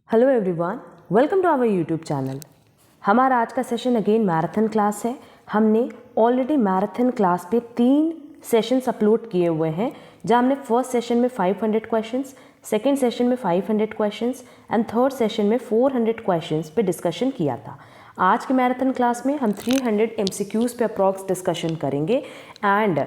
Hello everyone, welcome to our YouTube channel. हमारा आज का सेशन अगेन मैराथन क्लास है। हमने ऑलरेडी मैराथन क्लास पे 3 सेशंस अपलोड किए हुए हैं, जहां हमने फर्स्ट सेशन में 500 क्वेश्चंस, सेकंड सेशन में 500 क्वेश्चंस एंड थर्ड सेशन में 400 क्वेश्चंस पे डिस्कशन किया था। आज के मैराथन क्लास में हम 300 MCQs पे अप्रॉक्स डिस्कशन करेंगे एंड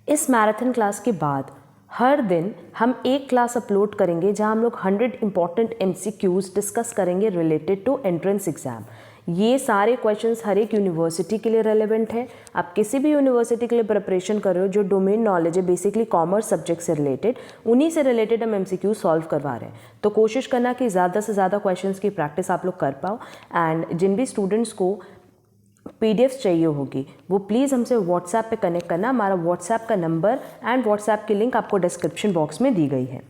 इस मैराथन क्लास के बाद हर दिन हम एक क्लास अपलोड करेंगे जहां हम लोग 100 इंपॉर्टेंट MCQs डिस्कस करेंगे रिलेटेड टू एंट्रेंस एग्जाम। ये सारे क्वेश्चंस हर एक यूनिवर्सिटी के लिए रेलेवेंट है। आप किसी भी यूनिवर्सिटी के लिए प्रिपरेशन कर रहे हो, जो डोमेन नॉलेज है बेसिकली कॉमर्स सब्जेक्ट से रिलेटेड, उन्हीं से रिलेटेड हम MCQ सॉल्व करवा रहे हैं। तो कोशिश करना कि ज़्यादा से ज़्यादा क्वेश्चंस की प्रैक्टिस आप लोग कर पाओ एंड जिन भी स्टूडेंट्स को PDF चाहिए होगी वो प्लीज़ हमसे व्हाट्सएप पे कनेक्ट करना। हमारा व्हाट्सएप का नंबर एंड व्हाट्सएप की लिंक आपको डिस्क्रिप्शन बॉक्स में दी गई है।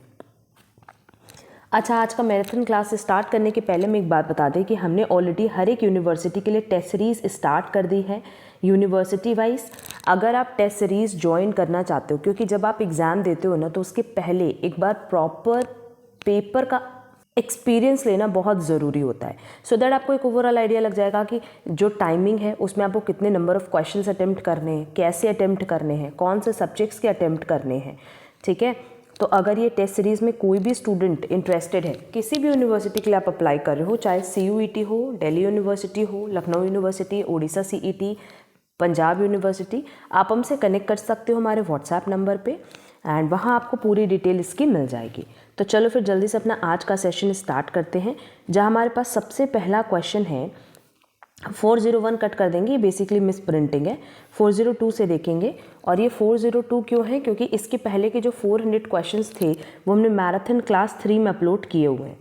अच्छा, आज का मैराथन क्लास स्टार्ट करने के पहले मैं एक बात बता दें कि हमने ऑलरेडी हर एक यूनिवर्सिटी के लिए टेस्ट सीरीज़ स्टार्ट कर दी है यूनिवर्सिटी वाइज। अगर आप टेस्ट सीरीज़ ज्वाइन करना चाहते हो, क्योंकि जब आप एग्ज़ाम देते हो ना तो उसके पहले एक बार प्रॉपर पेपर का एक्सपीरियंस लेना बहुत ज़रूरी होता है, सो दैट आपको एक ओवरऑल आइडिया लग जाएगा कि जो टाइमिंग है उसमें आपको कितने नंबर ऑफ़ क्वेश्चंस अटेम्प्ट करने हैं, कैसे अटेम्प्ट करने हैं, कौन से सब्जेक्ट्स के अटेम्प्ट करने हैं। ठीक है, तो अगर ये टेस्ट सीरीज़ में कोई भी स्टूडेंट इंटरेस्टेड है, किसी भी यूनिवर्सिटी के लिए आप अप्लाई कर रहे हो, चाहे CUET हो, दिल्ली यूनिवर्सिटी हो, Lucknow university, Odisha CET, Punjab university, आप हमसे कनेक्ट कर सकते हो हमारे व्हाट्सएप नंबर पे एंड वहाँ आपको पूरी डिटेल इसकी मिल जाएगी। तो चलो फिर जल्दी से अपना आज का सेशन स्टार्ट करते हैं, जहाँ हमारे पास सबसे पहला क्वेश्चन है। 401 कट कर देंगे, बेसिकली मिस प्रिंटिंग है। 402 से देखेंगे, और ये 402 क्यों है, क्योंकि इसके पहले के जो 400 क्वेश्चंस थे वो हमने मैराथन क्लास 3 में अपलोड किए हुए हैं।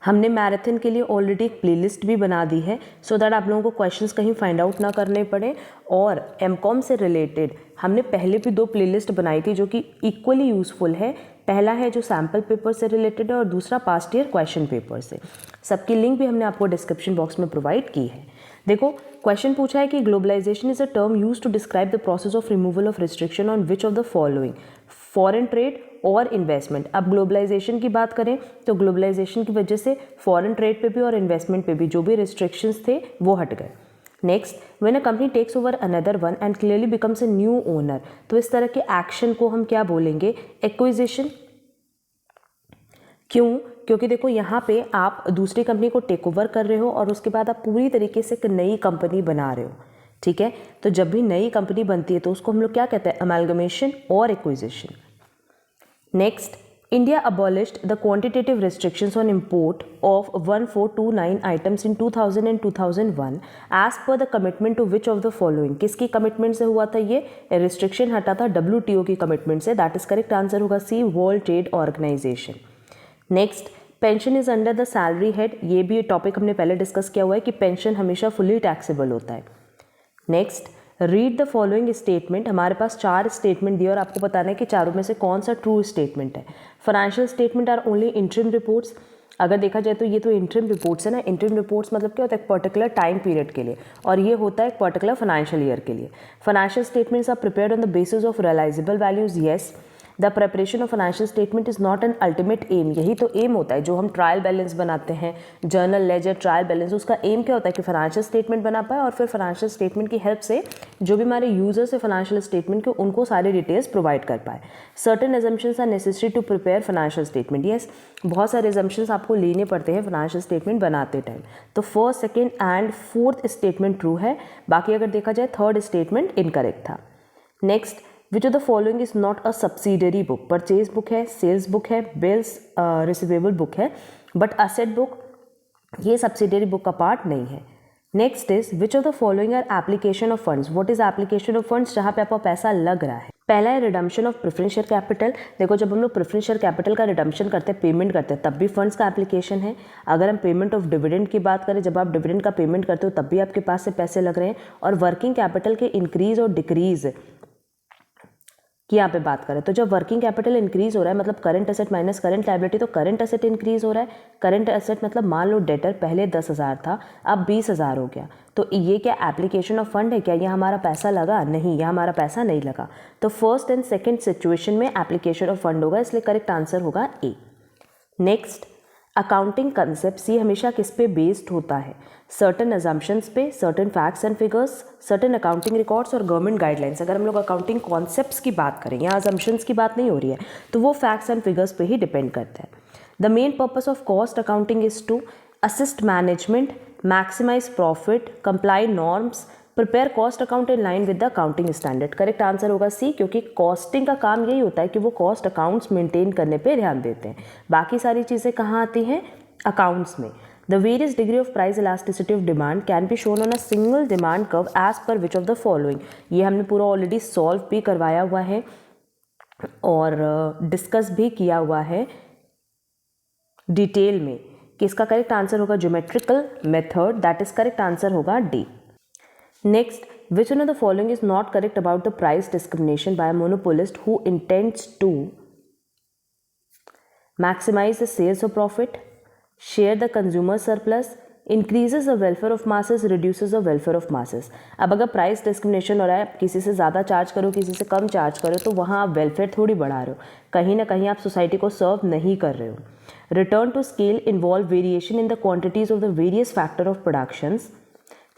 हमने मैराथन के लिए ऑलरेडी एक प्लेलिस्ट भी बना दी है, सो दैट आप लोगों को क्वेश्चंस कहीं फाइंड आउट ना करने पड़े। और MCOM से रिलेटेड हमने पहले भी 2 प्लेलिस्ट बनाई थी जो कि इक्वली यूज़फुल है। पहला है जो सैम्पल पेपर से रिलेटेड है और दूसरा पास्ट ईयर क्वेश्चन पेपर से। सबकी लिंक भी हमने आपको डिस्क्रिप्शन बॉक्स में प्रोवाइड की है। देखो, क्वेश्चन पूछा है कि globalisation is a term use to describe the process of removal of restriction on which of the following, foreign trade और इन्वेस्टमेंट। अब ग्लोबलाइजेशन की बात करें तो ग्लोबलाइजेशन की वजह से फॉरेन ट्रेड पे भी और इन्वेस्टमेंट पे भी जो भी रिस्ट्रिक्शंस थे वो हट गए। Next, when a company takes over another one and clearly becomes a new owner, तो इस तरह के एक्शन को हम क्या बोलेंगे, एक्विजिशन। क्यों? क्योंकि देखो यहाँ पे आप दूसरी कंपनी को टेक ओवर कर रहे हो और उसके बाद आप पूरी तरीके से एक नई कंपनी बना रहे हो। ठीक है, तो जब भी नई कंपनी बनती है तो उसको हम लोग क्या कहते हैं, अमेलगमेशन और acquisition. Next, India abolished the quantitative restrictions on import of 1429 items in 2000 and 2001 as per the commitment to which of the following। किसकी कमिटमेंट से हुआ था ये रिस्ट्रिक्शन? हटा था WTO की कमिटमेंट से। दैट इज करेक्ट आंसर होगा C, World Trade Organization. Next, pension is under the salary head. ये भी टॉपिक हमने पहले डिस्कस किया हुआ है कि पेंशन हमेशा फुली टैक्सेबल होता है। Next, read the following statement. हमारे पास 4 स्टेटमेंट दिए और आपको बताना है कि चारों में से कौन सा ट्रू स्टेटमेंट है। Financial statement are only interim reports. अगर देखा जाए तो ये तो इंटरिम रिपोर्ट्स है ना। इंटरिम रिपोर्ट्स मतलब क्या होता है, एक पर्टिकुलर टाइम पीरियड के लिए, और ये होता है एक पर्टिकुलर फाइनेंशियल ईयर के लिए। Financial statements are prepared on the basis of realisable values. Yes, the preparation of financial statement is not an ultimate aim. यही तो एम होता है जो हम ट्रायल बैलेंस बनाते हैं, जर्नल लेजर ट्रायल बैलेंस, उसका एम क्या होता है कि फाइनेंशियल स्टेटमेंट बना पाए और फिर फाइनेंशियल स्टेटमेंट की हेल्प से जो भी हमारे यूजर्स है फाइनेंशियल स्टेटमेंट के, उनको सारी डिटेल्स प्रोवाइड कर पाए। Certain assumptions are necessary to prepare financial statement. Yes, बहुत सारे एजम्पशंस आपको लेने पड़ते हैं फाइनेंशियल स्टेटमेंट बनाते टाइम। तो first, second and fourth statement true है, बाकी अगर देखा जाए थर्ड स्टेटमेंट इनकरेक्ट था। Next, which of the following is not a subsidiary book. Purchase book है, सेल्स बुक है, बिल्स रिसीवेबल बुक है, बट असेट बुक ये सब्सिडरी बुक का पार्ट नहीं है। Next is which of the following are application of funds. What is application of funds? जहाँ पे आपका पैसा लग रहा है। पहला है redemption of preference share capital. देखो, जब हम लोग प्रेफरेंस शेयर कैपिटल का रिडम्पशन करते हैं, पेमेंट करते हैं, तब भी फंड्स का एप्लीकेशन है। अगर हम पेमेंट ऑफ डिविडेंड की बात करें, जब आप डिविडेंड का पेमेंट करते हो तब भी आपके पास से पैसे लग रहे हैं। और वर्किंग कैपिटल के इंक्रीज और डिक्रीज कि यहाँ पे बात करें तो जब वर्किंग कैपिटल इंक्रीज हो रहा है मतलब current asset minus current liability, तो करंट एसेट इंक्रीज हो रहा है। करंट एसेट मतलब मान लो डेटर पहले 10,000 था, अब 20,000 हो गया, तो ये क्या एप्लीकेशन ऑफ फंड है? क्या ये हमारा पैसा लगा? नहीं, ये हमारा पैसा नहीं लगा। तो फर्स्ट एंड सेकेंड सिचुएशन में एप्लीकेशन ऑफ फंड होगा, इसलिए करेक्ट आंसर होगा ए। नेक्स्ट, अकाउंटिंग कंसेप्ट सी हमेशा किस पे बेस्ड होता है? सर्टन अजम्पशंस पे, certain facts and figures, certain accounting records और गवर्नमेंट गाइडलाइंस। अगर हम लोग अकाउंटिंग कॉन्सेप्ट्स की बात करें, यहाँ अजम्पशंस की बात नहीं हो रही है, तो वो फैक्ट्स एंड फिगर्स पे ही डिपेंड करता है। The main purpose of cost accounting is to assist management, maximise profit, comply norms, prepare cost account in line with the accounting standard. Correct answer होगा सी, क्योंकि कॉस्टिंग का काम यही होता है कि वो कॉस्ट अकाउंट्स मेंटेन करने पे ध्यान देते हैं। बाकी सारी चीज़ें कहाँ आती हैं? अकाउंट्स में। The various degree of price elasticity of demand can be shown on a single demand curve as per which of the following. ये हमने पूरा ऑलरेडी सॉल्व भी करवाया हुआ है और डिस्कस भी किया हुआ है डिटेल में कि इसका करेक्ट आंसर होगा geometrical method, that is correct answer होगा D. Next, which one of the following is not correct about the price discrimination by a monopolist who intends to maximize the sales of profit, share the consumer surplus, increases the welfare of masses, reduces the welfare of masses। अब अगर price discrimination हो रहा है, किसी से ज़्यादा charge करो, किसी से कम चार्ज करो, तो वहाँ आप वेलफेयर थोड़ी बढ़ा रहे हो, कहीं ना कहीं आप सोसाइटी को सर्व नहीं कर रहे हो। Return to scale involve variation in the quantities of the various factor of productions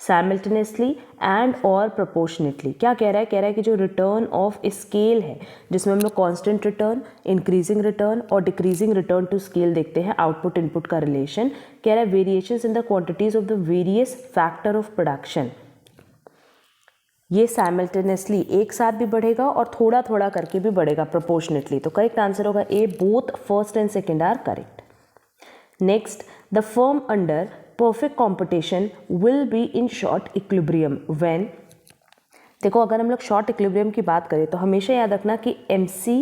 simultaneously and और प्रोपोर्शनेटली। क्या कह रहा है कि जो रिटर्न ऑफ स्केल है, जिसमें हम लोग कांस्टेंट रिटर्न, इंक्रीजिंग रिटर्न और डिक्रीजिंग रिटर्न टू स्केल देखते हैं, आउटपुट इनपुट का रिलेशन, कह रहा है variations in the quantities of the various factor of production, ये साइमल्टेनियसली एक साथ भी बढ़ेगा और थोड़ा थोड़ा करके भी बढ़ेगा प्रोपोर्शनेटली। तो करेक्ट आंसर होगा A, both first and second are correct. Next, the firm under perfect competition will be in short equilibrium when। देखो, अगर हम लोग शॉर्ट इक्विलिब्रियम की बात करें तो हमेशा याद रखना कि MC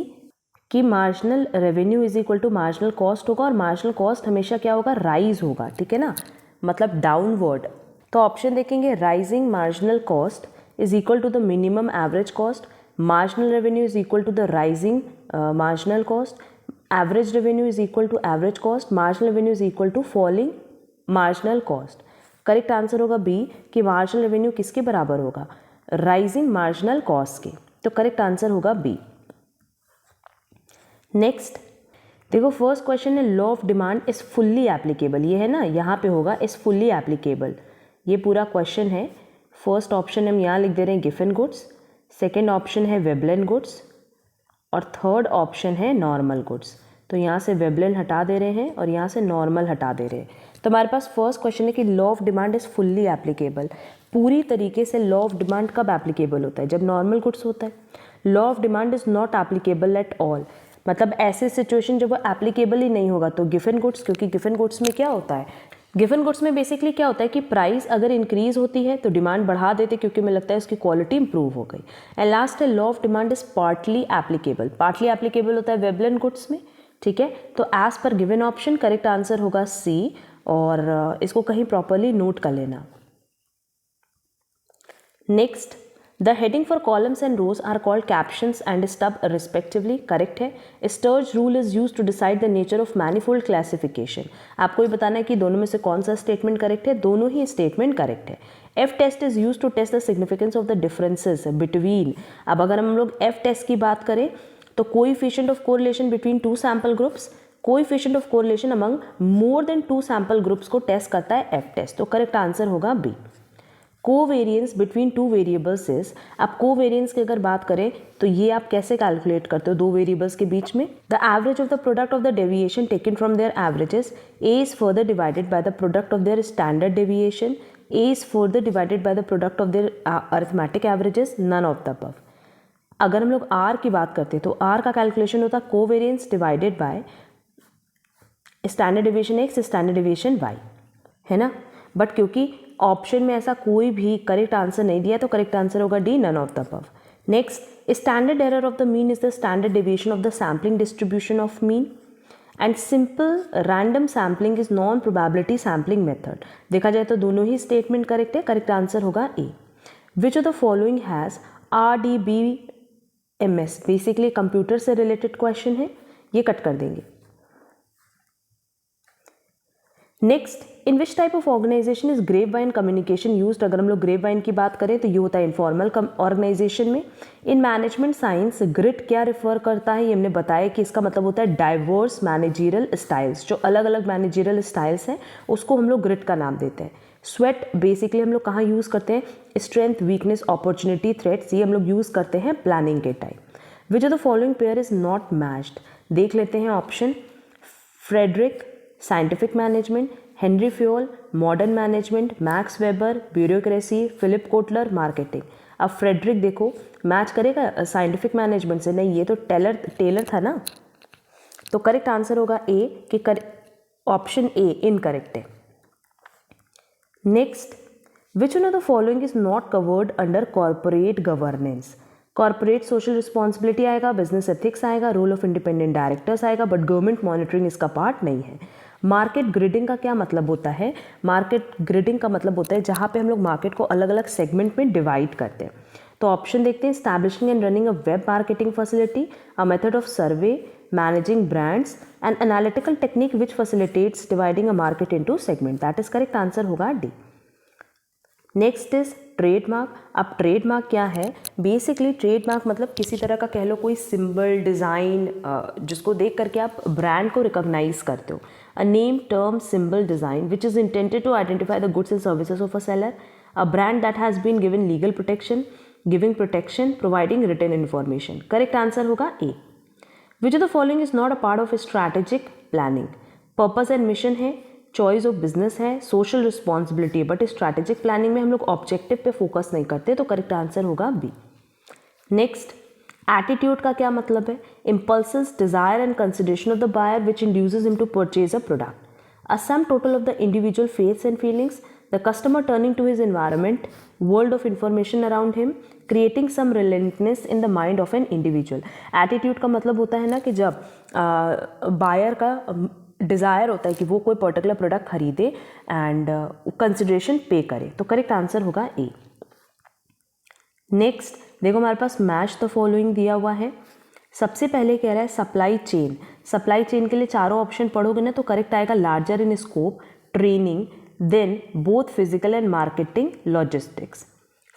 की marginal revenue is equal to marginal cost होगा, और मार्जिनल कॉस्ट हमेशा क्या होगा? राइज होगा, ठीक है ना, मतलब डाउनवर्ड। तो ऑप्शन देखेंगे, rising marginal cost is equal to the minimum average cost, marginal revenue is equal to the rising marginal cost, average revenue is equal to average cost, marginal revenue is equal to falling marginal cost. Correct answer होगा B, कि marginal revenue किसके बराबर होगा? Rising marginal cost के। तो correct answer होगा B. Next देखो, first question है law of demand is fully applicable, ये है ना, यहाँ पे होगा इज फुल्ली एप्लीकेबल, ये पूरा क्वेश्चन है। फर्स्ट ऑप्शन हम यहाँ लिख दे रहे हैं गिफन गुड्स, सेकेंड ऑप्शन है वेबलेन गुड्स और थर्ड ऑप्शन है नॉर्मल गुड्स। तो यहाँ से वेबलेन हटा दे रहे हैं और यहाँ से नॉर्मल हटा दे रहे हैं। तो हमारे पास फर्स्ट क्वेश्चन है कि law of demand is fully applicable. पूरी तरीके से लॉ ऑफ डिमांड कब एप्लीकेबल होता है? जब नॉर्मल गुड्स होता है। Law of demand is not applicable at all, मतलब ऐसे सिचुएशन जब वो एप्लीकेबल ही नहीं होगा तो गिफन गुड्स, क्योंकि गिफन गुड्स में क्या होता है? गिफन गुड्स में बेसिकली क्या होता है कि प्राइस अगर इंक्रीज होती है तो डिमांड बढ़ा देते, क्योंकि मुझे लगता है उसकी क्वालिटी इंप्रूव हो गई। एंड लास्ट है law of demand is partly applicable. Partly applicable होता है वेबलेन गुड्स में, ठीक है। तो as per given option correct answer होगा सी, और इसको कहीं प्रॉपरली नोट कर लेना। Next, the heading for columns and rows are called captions and stub respectively. Correct है। Sturges rule is used to decide the nature of manifold classification. आपको ये बताना है कि दोनों में से कौन सा स्टेटमेंट करेक्ट है। दोनों ही स्टेटमेंट करेक्ट है। F test is used to test the significance of the differences between. अब अगर हम लोग एफ टेस्ट की बात करें तो coefficient of correlation between two sample groups, coefficient of correlation among more than two sample groups को टेस्ट करता है एफ टेस्ट। तो करेक्ट आंसर होगा B. Covariance between two variables is. अब कोवेरियंस की अगर बात करें तो ये आप कैसे कैलकुलेट करते हो दो वेरिएबल्स के बीच में? The average of the product of the deviation taken from their averages, a is further divided by the product of their standard deviation, a is further divided by the product of their arithmetic averages, none of the above. अगर हम लोग are की बात करते हैं तो are का calculation होता है covariance divided by standard deviation x, standard deviation y, है ना। बट क्योंकि ऑप्शन में ऐसा कोई भी करेक्ट आंसर नहीं दिया तो करेक्ट आंसर होगा D, none of the above. Next, standard error of the mean is the standard deviation of the sampling distribution of mean and simple random sampling is non probability sampling method. देखा जाए तो दोनों ही statement correct है। Correct answer होगा A. Which of the following has RDB MS basically computer से related question है, ये कट कर देंगे। Next, in which type of organisation is grape vine communication used. अगर हम लोग ग्रेप वाइन की बात करें तो ये होता है इनफॉर्मल ऑर्गेनाइजेशन में। इन मैनेजमेंट साइंस ग्रिड क्या रिफर करता है, ये हमने बताया कि इसका मतलब होता है डाइवर्स मैनेजरियल स्टाइल्स, जो अलग अलग मैनेजरियल स्टाइल्स हैं उसको हम लोग ग्रिड का नाम देते हैं। स्वेट बेसिकली हम लोग कहाँ यूज़ करते हैं, स्ट्रेंथ, वीकनेस, अपॉर्चुनिटी, थ्रेट्स, ये हम लोग यूज़ करते हैं प्लानिंग के time. Which of the following pair is not matched, देख लेते हैं option. Frederick scientific management, Henry Fayol modern management, Max Weber bureaucracy, Philip Kotler marketing. अब फ्रेडरिक देखो मैच करेगा साइंटिफिक मैनेजमेंट से, नहीं ये तो टेलर था ना, तो करेक्ट आंसर होगा ए कि ऑप्शन ए इनकरेक्ट है। Next, which one of the following is not covered under corporate governance. Corporate social responsibility आएगा, बिजनेस एथिक्स आएगा, रोल ऑफ इंडिपेंडेंट डायरेक्टर्स आएगा, बट गवर्नमेंट मॉनिटरिंग इसका पार्ट नहीं है। मार्केट ग्रिडिंग का क्या मतलब होता है, मार्केट ग्रिडिंग का मतलब होता है जहाँ पे हम लोग मार्केट को अलग अलग सेगमेंट में डिवाइड करते हैं। तो ऑप्शन देखते हैं, establishing and running a web marketing facility, a method of survey, managing brands, and analytical technique which facilitates dividing a market into segment. That is correct answer होगा डी। Next is trademark. अब trademark क्या है, basically trademark मतलब किसी तरह का कह लो कोई सिंबल, डिज़ाइन, जिसको देख करके आप ब्रांड को रिकॉग्नाइज करते हो। A name, term, symbol, design which is intended to identify the goods and services of a seller. A brand that has been given legal protection, giving protection, providing written information. Correct answer होगा A. Which of the following is not a part of strategic planning. Purpose and mission है, choice of business है, social responsibility है, but strategic planning में हम लोग objective पे focus नहीं करते, तो करेक्ट आंसर होगा बी। नेक्स्ट, एटीट्यूड का क्या मतलब है, impulses, desire and consideration of the buyer which induces him to purchase a product. A sum total of the individual faiths and feelings, the customer turning to his environment, world of information around him, creating some relevance in the mind of an individual. Attitude का मतलब होता है ना कि जब buyer का desire होता है कि वो कोई पर्टिकुलर प्रोडक्ट खरीदे एंड कंसिडरेशन पे करे, तो करेक्ट आंसर होगा ए। नेक्स्ट देखो हमारे पास मैच द फॉलोइंग दिया हुआ है। सबसे पहले कह रहा है सप्लाई चेन। सप्लाई चेन के लिए चारों ऑप्शन पढ़ोगे ना तो करेक्ट आएगा larger in scope, training, then both physical and marketing, logistics.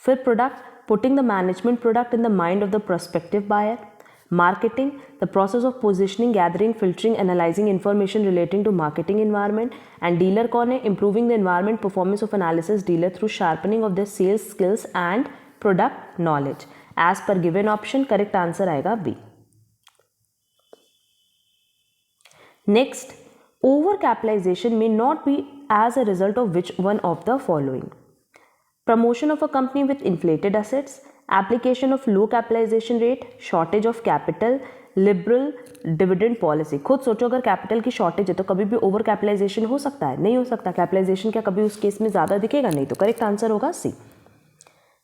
फिर product, putting the management product in the mind of the prospective buyer. Marketing, the process of positioning, gathering, filtering, analyzing information relating to marketing environment. And dealer कौन है, improving the environment performance of analysis dealer through sharpening of their sales skills and product knowledge. As per given option, correct answer आएगा B. Next, overcapitalization may not be as a result of which one of the following. Promotion of a company with inflated assets, application of low capitalization rate, shortage of capital, liberal dividend policy। खुद सोचो अगर capital की shortage है तो कभी भी over capitalisation हो सकता है, नहीं हो सकता। कैपिटलाइजेशन क्या कभी उस केस में ज़्यादा दिखेगा, नहीं, तो करेक्ट आंसर होगा C.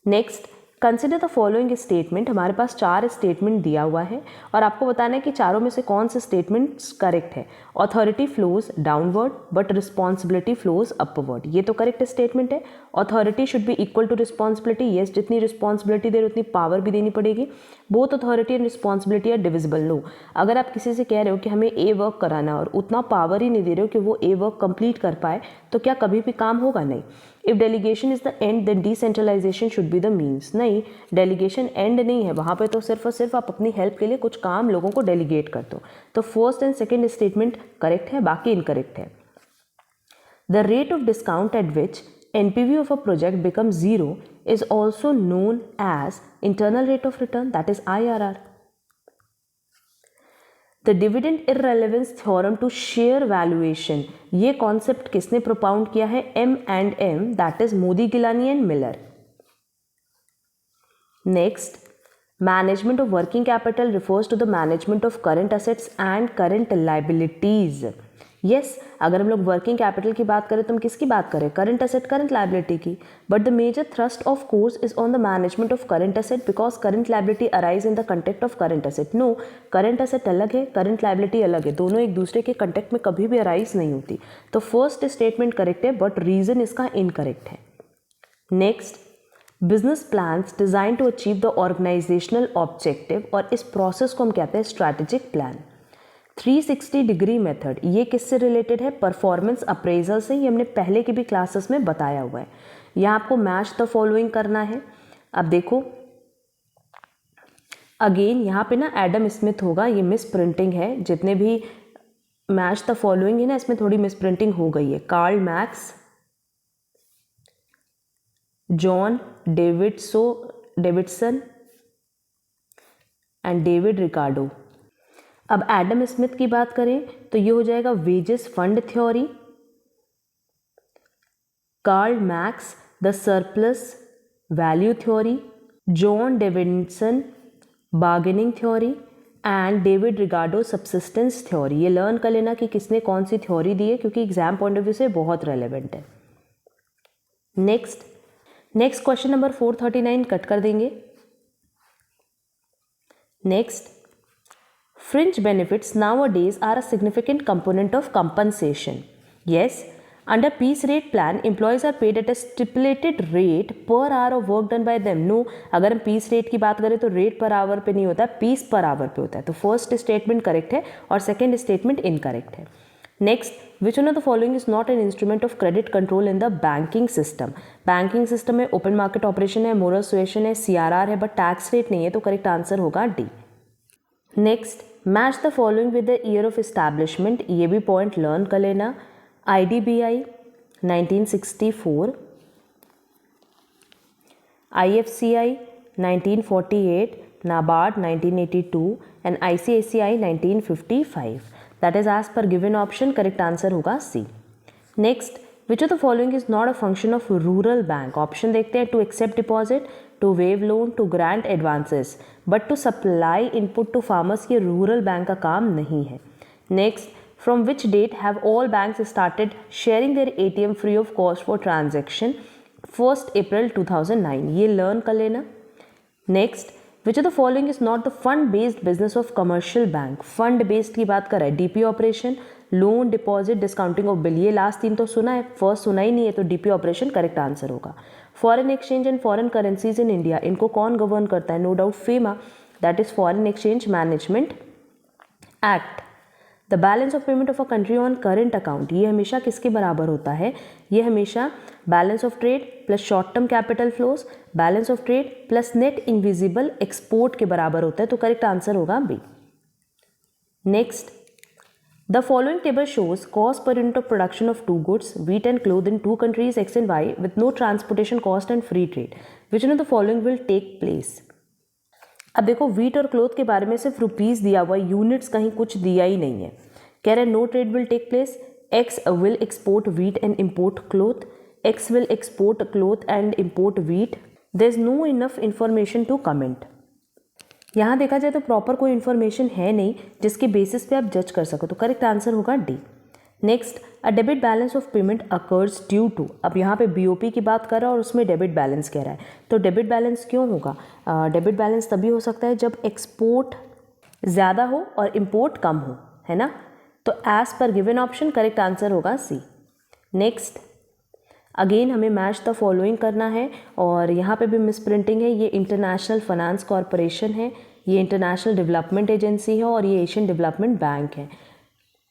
Next, consider the following statement. हमारे पास 4 स्टेटमेंट दिया हुआ है और आपको बताना है कि चारों में से कौन से स्टेटमेंट्स करेक्ट है। Authority flows downward but responsibility flows upward, ये तो करेक्ट स्टेटमेंट है। Authority should be equal to responsibility, yes, जितनी रिस्पॉन्सिबिलिटी दे रहे उतनी पावर भी देनी पड़ेगी। Both authority and responsibility are divisible, no. अगर आप किसी से कह रहे हो कि हमें ए वर्क कराना और उतना पावर ही नहीं दे रहे हो कि वो ए वर्क कंप्लीट कर पाए, तो क्या कभी भी काम होगा, नहीं। If delegation is the end then decentralisation should be the means, नहीं, डेलीगेशन एंड नहीं है, वहाँ पे तो सिर्फ और सिर्फ आप अपनी हेल्प के लिए कुछ काम लोगों को डेलीगेट कर दो। तो first and second statement correct है, बाकी इनकरेक्ट है। The rate of discount at which NPV of a project becomes zero is also known as internal rate of return, that is IRR. The dividend irrelevance theorem to share valuation, ये concept किसने propound किया है, M&M, that is Modigliani and Miller. Next, management of working capital refers to the management of current assets and current liabilities. Yes, अगर हम लोग working capital की बात करें तो हम किसकी बात करें, करंट एसेट, करंट लाइबिलिटी की। But the major thrust of course is on the management of current asset because current liability arise in the context of current asset. No, current asset अलग है, करंट लाइबिलिटी अलग है, दोनों एक दूसरे के contact में कभी भी अराइज नहीं होती। तो फर्स्ट स्टेटमेंट करेक्ट है बट रीजन इसका इनकरेक्ट है। Next, business plans design to achieve the organisational objective, और इस प्रोसेस को हम कहते हैं स्ट्रैटेजिक प्लान। 360 डिग्री मेथड, ये किससे रिलेटेड है? परफॉर्मेंस अप्रेजल से। ये हमने पहले की भी क्लासेस में बताया हुआ है। यहाँ आपको मैच द फॉलोइंग करना है। अब देखो अगेन यहाँ पे ना एडम स्मिथ होगा, ये मिस प्रिंटिंग है। जितने भी मैच द फॉलोइंग है ना, इसमें थोड़ी मिस प्रिंटिंग हो गई है। Karl Marx, John Davidson and David Ricardo. अब एडम स्मिथ की बात करें तो ये हो जाएगा wages fund theory, Karl Marx the surplus value theory, John Davidson bargaining theory and David Ricardo subsistence theory. ये लर्न कर लेना कि किसने कौन सी थ्योरी दी है, क्योंकि एग्जाम पॉइंट ऑफ व्यू से बहुत रेलेवेंट है। नेक्स्ट क्वेश्चन नंबर 439 कट कर देंगे। Next, fringe benefits nowadays are a significant component of compensation. Yes, under piece rate plan, employees are paid at a stipulated rate per hour of work done by them. No, अगर हम piece rate की बात करें तो rate per hour पे नहीं होता, piece per hour पे होता है। तो फर्स्ट स्टेटमेंट करेक्ट है और सेकेंड स्टेटमेंट इनकरेक्ट है। Next, which one of the following is not an instrument of credit control in the banking system? Banking system में ओपन मार्केट ऑपरेशन है, moral suasion है, CRR है, but tax rate नहीं है, तो correct answer होगा D. Next, match the following with the year of establishment, ये भी पॉइंट लर्न कर लेना। IDBI 1964, IFCI 1948, NABARD 1982 and ICICI 1955। That is as per given option, correct answer होगा C. Next, which of the following is not a function of rural bank? Option देखते हैं, to accept deposit, to waive loan, to grant advances, but to supply input to farmers, ये rural bank का काम नहीं है। Next, from which date have all banks started sharing their ATM free of cost for transaction? 1 अप्रैल 2009, ये learn कर लेना। Next, which of the following is not the fund based business of commercial bank? Fund based की बात कर रहा है, DP operation, loan, deposit, discounting of bill, ये last तीन तो सुना है, फर्स्ट सुना ही नहीं है, तो DP ऑपरेशन करेक्ट आंसर होगा। Foreign exchange and foreign currencies in India, इनको कौन गवर्न करता है? No doubt FEMA, that is foreign exchange management act. The balance of payment of a country on current account, ये हमेशा किसके बराबर होता है? ये हमेशा balance of trade plus short term capital flows, balance of trade plus net invisible export के बराबर होता है, तो करेक्ट आंसर होगा B. Next, the following table shows cost per unit of production of two goods, wheat and cloth in two countries X and Y with no transportation cost and free trade. Which one of the following will take place? अब देखो wheat और cloth के बारे में सिर्फ rupees दिया हुआ, units कहीं कुछ दिया ही नहीं है। कह रहे no trade will take place, X will export wheat and import cloth, X will export cloth and import wheat, there is no enough information to comment. यहाँ देखा जाए तो प्रॉपर कोई इन्फॉर्मेशन है नहीं जिसके बेसिस पे आप जज कर सको, तो करेक्ट आंसर होगा D. Next, a debit balance of payment occurs due to, अब यहाँ पे BOP की बात कर रहा है और उसमें डेबिट बैलेंस कह रहा है, तो डेबिट बैलेंस क्यों होगा? डेबिट बैलेंस तभी हो सकता है जब एक्सपोर्ट ज़्यादा हो और इम्पोर्ट कम हो, है ना, तो as per given option correct answer होगा सी। नेक्स्ट, अगेन हमें मैच द फॉलोइंग करना है और यहाँ पे भी मिस प्रिंटिंग है। ये इंटरनेशनल फाइनेंस कॉरपोरेशन है, ये इंटरनेशनल डेवलपमेंट एजेंसी है और ये एशियन डेवलपमेंट बैंक है।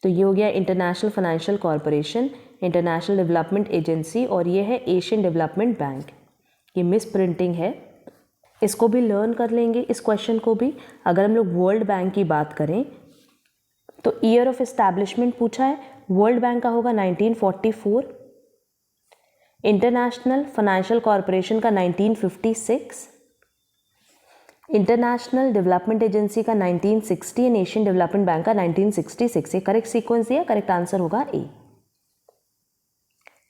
तो ये हो गया international financial corporation, international development agency और ये है एशियन डेवलपमेंट बैंक। ये मिस प्रिंटिंग है, इसको भी लर्न कर लेंगे, इस क्वेश्चन को भी। अगर हम लोग वर्ल्ड बैंक की बात करें तो ईयर ऑफ एस्टैब्लिशमेंट पूछा है, वर्ल्ड बैंक का होगा 1944, इंटरनेशनल फाइनेंशियल कॉरपोरेशन का 1956, इंटरनेशनल डेवलपमेंट एजेंसी का 1960 एंड एशियन डेवलपमेंट बैंक का 1966। ये करेक्ट सीक्वेंस दिया, करेक्ट आंसर होगा ए।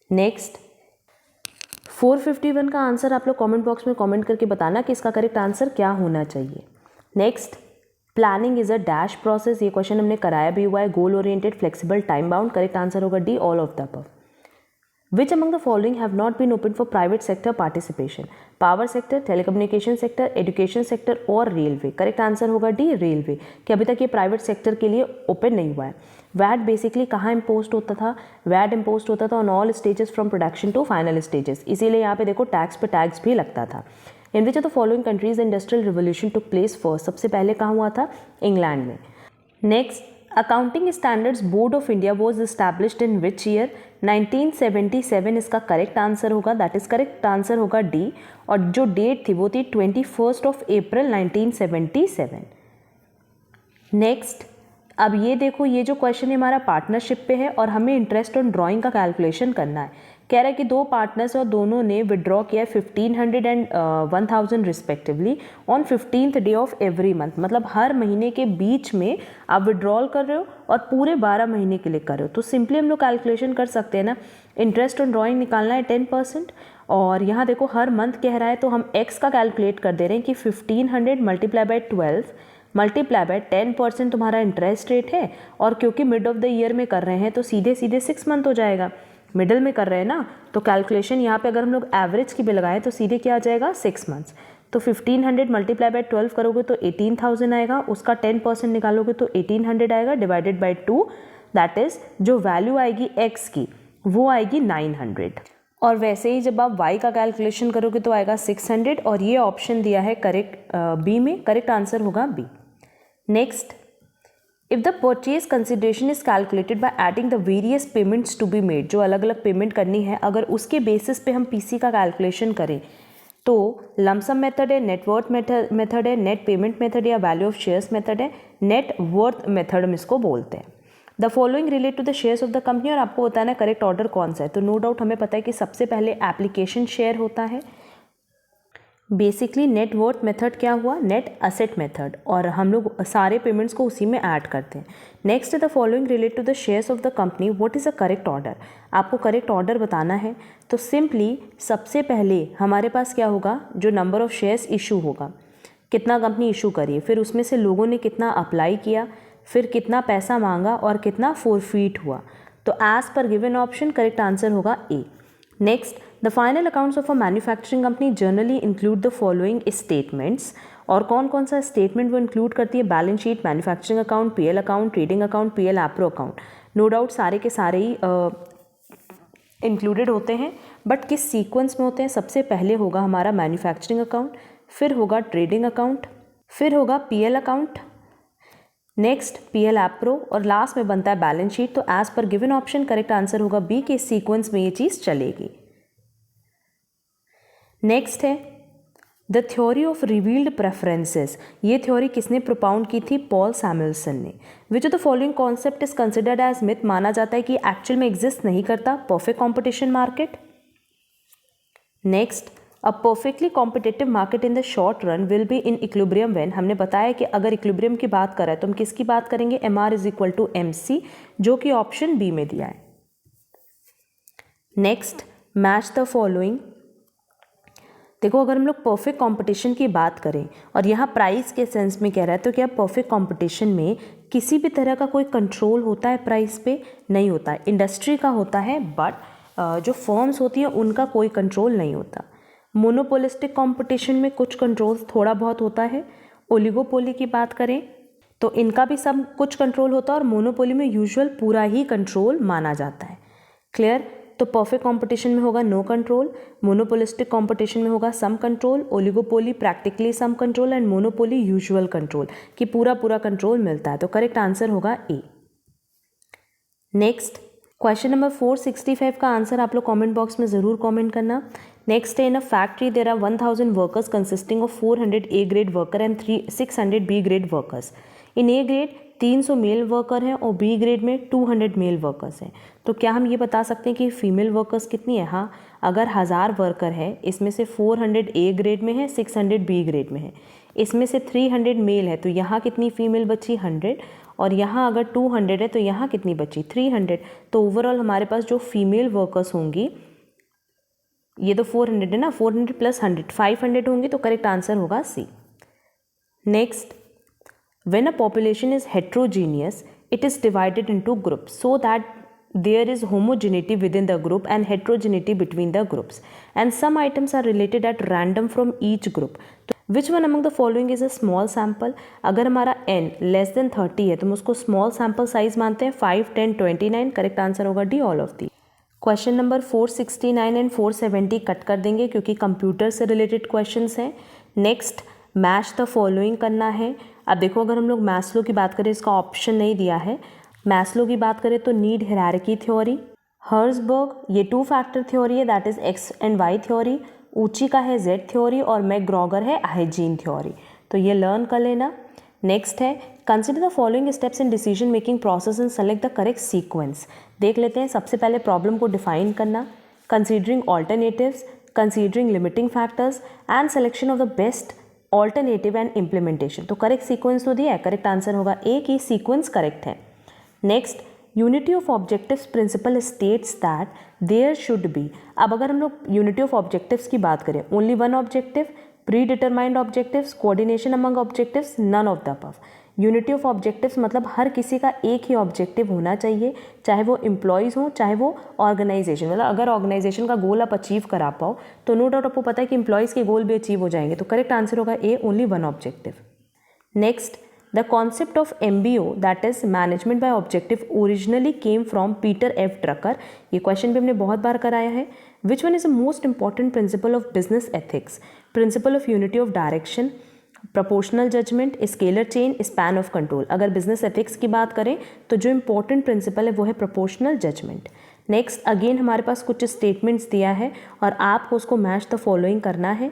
नेक्स्ट, 451 का आंसर आप लोग कमेंट बॉक्स में कमेंट करके बताना कि इसका करेक्ट आंसर क्या होना चाहिए। Next, planning is a dash process, ये क्वेश्चन हमने कराया भी हुआ है। Goal oriented, flexible, time bound, correct answer होगा D, all of the above. Which among the following have not been open for private sector participation? Power sector, telecommunication sector, education sector और railway. Correct answer होगा D, railway, कि अभी तक ये private sector के लिए open नहीं हुआ है। वैट बेसिकली कहाँ इम्पोज होता था, वैट इम्पोज होता था on all stages from production to final stages, इसीलिए यहाँ पे देखो टैक्स पे टैक्स भी लगता था। In which of the following countries industrial revolution took place first, सबसे पहले कहाँ हुआ था, इंग्लैंड में। Next, accounting standards board of India was established in which year, 1977 इसका करेक्ट आंसर होगा, दैट इज करेक्ट आंसर होगा डी, और जो डेट थी वो थी 21 अप्रैल 1977। नेक्स्ट, अब ये देखो, ये जो क्वेश्चन है हमारा पार्टनरशिप पे है और हमें इंटरेस्ट ऑन ड्राइंग का कैलकुलेशन करना है। कह रहा है कि दो पार्टनर्स और दोनों ने विड्रॉ किया है 1500 and 1000 respectively on 15th day of every month, मतलब हर महीने के बीच में आप विड्रॉल कर रहे हो और पूरे 12 महीने के लिए कर रहे हो। तो सिंपली हम लोग कैलकुलेशन कर सकते हैं ना, इंटरेस्ट ऑन ड्राइंग निकालना है 10%, और यहाँ देखो हर मंथ कह रहा है तो हम एक्स का कैलकुलेट कर दे रहे हैं कि 1500 मल्टीप्लाई बाय 12 मल्टीप्लाई बाय 10% तुम्हारा इंटरेस्ट रेट है, और क्योंकि मिड ऑफ द ईयर में कर रहे हैं तो सीधे सीधे 6 मंथ हो जाएगा, मिडल में कर रहे हैं ना, तो कैलकुलेशन यहाँ पे अगर हम लोग एवरेज की भी लगाएं तो सीधे क्या आ जाएगा 6 मंथ्स। तो 1500 मल्टीप्लाई बाय 12 करोगे तो 18,000 आएगा, उसका 10% निकालोगे तो 1800 आएगा, डिवाइडेड बाय 2, दैट इज जो वैल्यू आएगी एक्स की वो आएगी 900। और वैसे ही जब आप y का कैलकुलेशन करोगे तो आएगा 600, और ये ऑप्शन दिया है करेक्ट बी में, करेक्ट आंसर होगा B. Next, if the purchase consideration is calculated by adding the various payments to be made, जो अलग अलग पेमेंट करनी है अगर उसके बेसिस पे हम पीसी का कैलकुलेशन करें तो लमसम मेथड है, नेटवर्थ मेथड है, नेट पेमेंट मेथड या वैल्यू ऑफ शेयर्स मेथड है, नेट वर्थ मेथड हम इसको बोलते हैं। The following relate to the shares of the company, और आपको बताना है करेक्ट ऑर्डर कौन सा है। तो नो डाउट हमें पता है कि सबसे पहले एप्लीकेशन शेयर होता है, बेसिकली नेट वर्थ मेथड क्या हुआ, नेट असेट मेथड, और हम लोग सारे पेमेंट्स को उसी में ऐड करते हैं। Next, the following relate to the shares of the company, what is a correct order, आपको करेक्ट ऑर्डर बताना है। तो सिंपली सबसे पहले हमारे पास क्या होगा, जो नंबर ऑफ शेयर्स इशू होगा, कितना कंपनी इशू करी है, फिर उसमें से लोगों ने कितना अप्लाई किया, फिर कितना पैसा मांगा और कितना फोरफीट हुआ। तो as per given option correct answer होगा A. Next, the final accounts of a manufacturing company generally include the following statements, और कौन कौन सा स्टेटमेंट वो इंक्लूड करती है, balance sheet, manufacturing account, PL account, trading account, PL appro account. No doubt सारे के सारे ही इंक्लूडेड होते हैं, बट किस सीक्वेंस में होते हैं, सबसे पहले होगा हमारा मैन्युफैक्चरिंग अकाउंट, फिर होगा ट्रेडिंग अकाउंट, फिर होगा PL account, next PL appro, और लास्ट में बनता है बैलेंस शीट। तो as per given option correct answer होगा बी के सीक्वेंस में ये चीज़ चलेगी। नेक्स्ट है the theory of revealed preferences, ये थ्योरी किसने प्रोपाउंड की थी, पॉल सैमुएल्सन ने। Which of the following concept is considered as myth, माना जाता है कि एक्चुअल में एग्जिस्ट नहीं करता, perfect competition market. Next, a perfectly competitive market in the short run will be in equilibrium when, हमने बताया कि अगर इक्विलिब्रियम की बात करें तो हम किसकी बात करेंगे, MR is equal to MC, जो कि ऑप्शन बी में दिया है। नेक्स्ट, मैच द फॉलोइंग, देखो अगर हम लोग परफेक्ट कंपटीशन की बात करें और यहाँ प्राइस के सेंस में कह रहा है, तो क्या परफेक्ट कंपटीशन में किसी भी तरह का कोई कंट्रोल होता है प्राइस पे, नहीं होता है, इंडस्ट्री का होता है, बट जो फर्म्स होती हैं उनका कोई कंट्रोल नहीं होता। मोनोपोलिस्टिक कंपटीशन में कुछ कंट्रोल थोड़ा बहुत होता है, ओलिगोपोली की बात करें तो इनका भी सब कुछ कंट्रोल होता है, और मोनोपोली में यूजुअल पूरा ही कंट्रोल माना जाता है। क्लियर, तो परफेक्ट कंपटीशन में होगा नो कंट्रोल, मोनोपोलिस्टिक कंपटीशन में होगा some control, oligopoly practically some control, and monopoly usual control, कि पूरा पूरा कंट्रोल मिलता है। तो करेक्ट आंसर होगा ए। नेक्स्ट, क्वेश्चन नंबर 465 का आंसर आप लोग कमेंट बॉक्स में ज़रूर कमेंट करना। नेक्स्ट है, in a factory there are 1000 workers consisting of 400 A grade worker and 600 B grade workers. In A grade 300 male worker हैं और बी ग्रेड में 200 मेल वर्कर्स हैं। तो क्या हम ये बता सकते हैं कि फीमेल वर्कर्स कितनी है? हाँ, अगर 1000 वर्कर है, इसमें से 400 ए ग्रेड में है, 600 बी ग्रेड में है, इसमें से 300 मेल है, तो यहाँ कितनी फीमेल बची? 100, और यहाँ अगर 200 है तो यहाँ कितनी बची? 300। तो ओवरऑल हमारे पास जो फीमेल वर्कर्स होंगी, ये तो 400 है ना, 400 प्लस 100 500 होंगी, तो करेक्ट आंसर होगा C. Next, when a population is heterogeneous, it is divided into groups so that there is homogeneity within the group and heterogeneity between the groups, and some items are related at random from each group. Which one among the following is a small sample. अगर हमारा n less than 30 है तो हम उसको small sample size मानते हैं। 5, 10, 29। Correct answer होगा D, all of the. Question number 469 and 470 cut कर देंगे क्योंकि कंप्यूटर से रिलेटेड क्वेश्चंस हैं। नेक्स्ट मैच द फॉलोइंग करना है। अब देखो, अगर हम लोग मैस्लो की बात करें, इसका ऑप्शन नहीं दिया है। मैस्लो की बात करें तो नीड हायरार्की थ्योरी, हर्जबर्ग ये 2 फैक्टर थ्योरी है, that is X and Y theory. Ouchi का है जेड थ्योरी और मैकग्रॉगर है हाइजीन थ्योरी। तो ये लर्न कर लेना। नेक्स्ट है consider the following steps in decision making process and select the correct sequence. देख लेते हैं। सबसे पहले प्रॉब्लम को डिफाइन करना, considering alternatives, considering limiting factors and selection of the best alternative and implementation. तो करेक्ट सीक्वेंस तो दिया है, करेक्ट आंसर होगा ए की सीक्वेंस करेक्ट है। Next unity of objectives principle states that there should be. अब अगर हम लोग यूनिटी ऑफ ऑब्जेक्टिव्स की बात करें, only one objective, predetermined objectives, coordination among objectives, none of the above. Unity of objectives मतलब हर किसी का एक ही ऑब्जेक्टिव होना चाहिए, चाहे वो एम्प्लॉयज़ हो चाहे वो ऑर्गेनाइजेशन। मतलब अगर ऑर्गेनाइजेशन का गोल आप अचीव करा पाओ तो नो डाउट आपको पता है कि एम्प्लॉयज़ के गोल भी अचीव हो जाएंगे। तो करेक्ट आंसर होगा A, only one objective. Next the concept of MBO that is management by objective originally came from Peter F Drucker. ये क्वेश्चन भी हमने बहुत बार कराया है। Which one is the most important principle of business ethics? Principle of unity of direction, proportional judgement, scalar chain, span of control. अगर business ethics की बात करें तो जो इंपॉर्टेंट प्रिंसिपल है वो है प्रोपोर्शनल जजमेंट। नेक्स्ट अगेन हमारे पास कुछ स्टेटमेंट्स दिया है और आपको उसको मैच द फॉलोइंग करना है।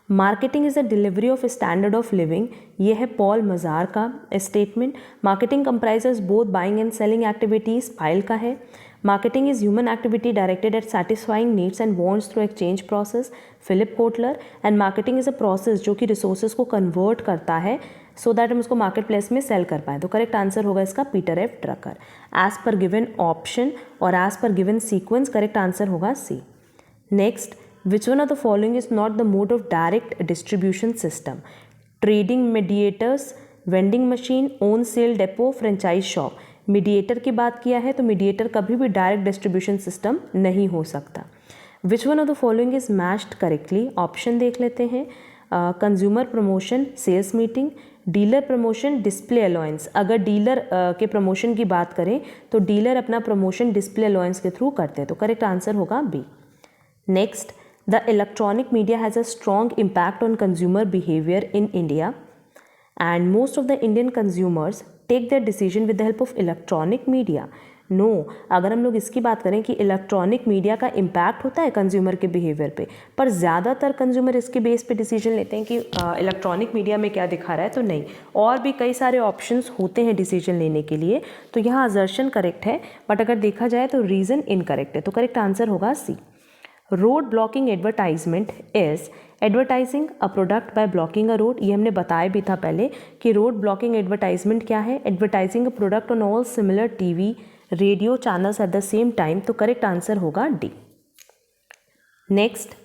Marketing is the delivery of standard of living, ये है पॉल मजार का statement. Marketing comprises both buying and selling activities, Pyle का है। Marketing is human activity directed at satisfying needs and wants through exchange process, Philip Kotler. And marketing is a process जो कि resources को convert करता है so that हम उसको market place में सेल कर पाएँ। तो करेक्ट आंसर होगा इसका Peter F Drucker. As per given option और as per given sequence correct answer होगा C. Next which one of the following is not the mode of direct distribution system? Trading mediators, vending machine, own sale depot, franchise shop। Mediator की बात किया है तो mediator कभी भी direct distribution system नहीं हो सकता। Which one of the following is matched correctly? Option देख लेते हैं। Consumer promotion, sales meeting, dealer promotion, display allowance. अगर डीलर के प्रमोशन की बात करें तो डीलर अपना प्रमोशन डिस्प्ले अलाउंस के थ्रू करते हैं। तो करेक्ट आंसर होगा B. Next the electronic media has a strong impact on consumer behavior in India and most of the Indian consumers take their decision with the help of electronic media. No, अगर हम लोग इसकी बात करें कि electronic media का impact होता है कंज्यूमर के बिहेवियर पे, पर ज़्यादातर कंज्यूमर इसके बेस पे डिसीजन लेते हैं कि इलेक्ट्रॉनिक मीडिया में क्या दिखा रहा है। तो नहीं, और भी कई सारे ऑप्शंस होते हैं डिसीजन लेने के लिए। तो यहाँ असर्शन करेक्ट है, बट अगर देखा जाए तो रीज़न इनकरेक्ट है। तो करेक्ट आंसर होगा C. Road blocking advertisement is advertising a product by blocking a road. ये हमने बताया भी था पहले कि रोड ब्लॉकिंग एडवर्टाइजमेंट क्या है? Advertising a product on all similar TV radio channels at the same time. तो करेक्ट आंसर होगा डी। नेक्स्ट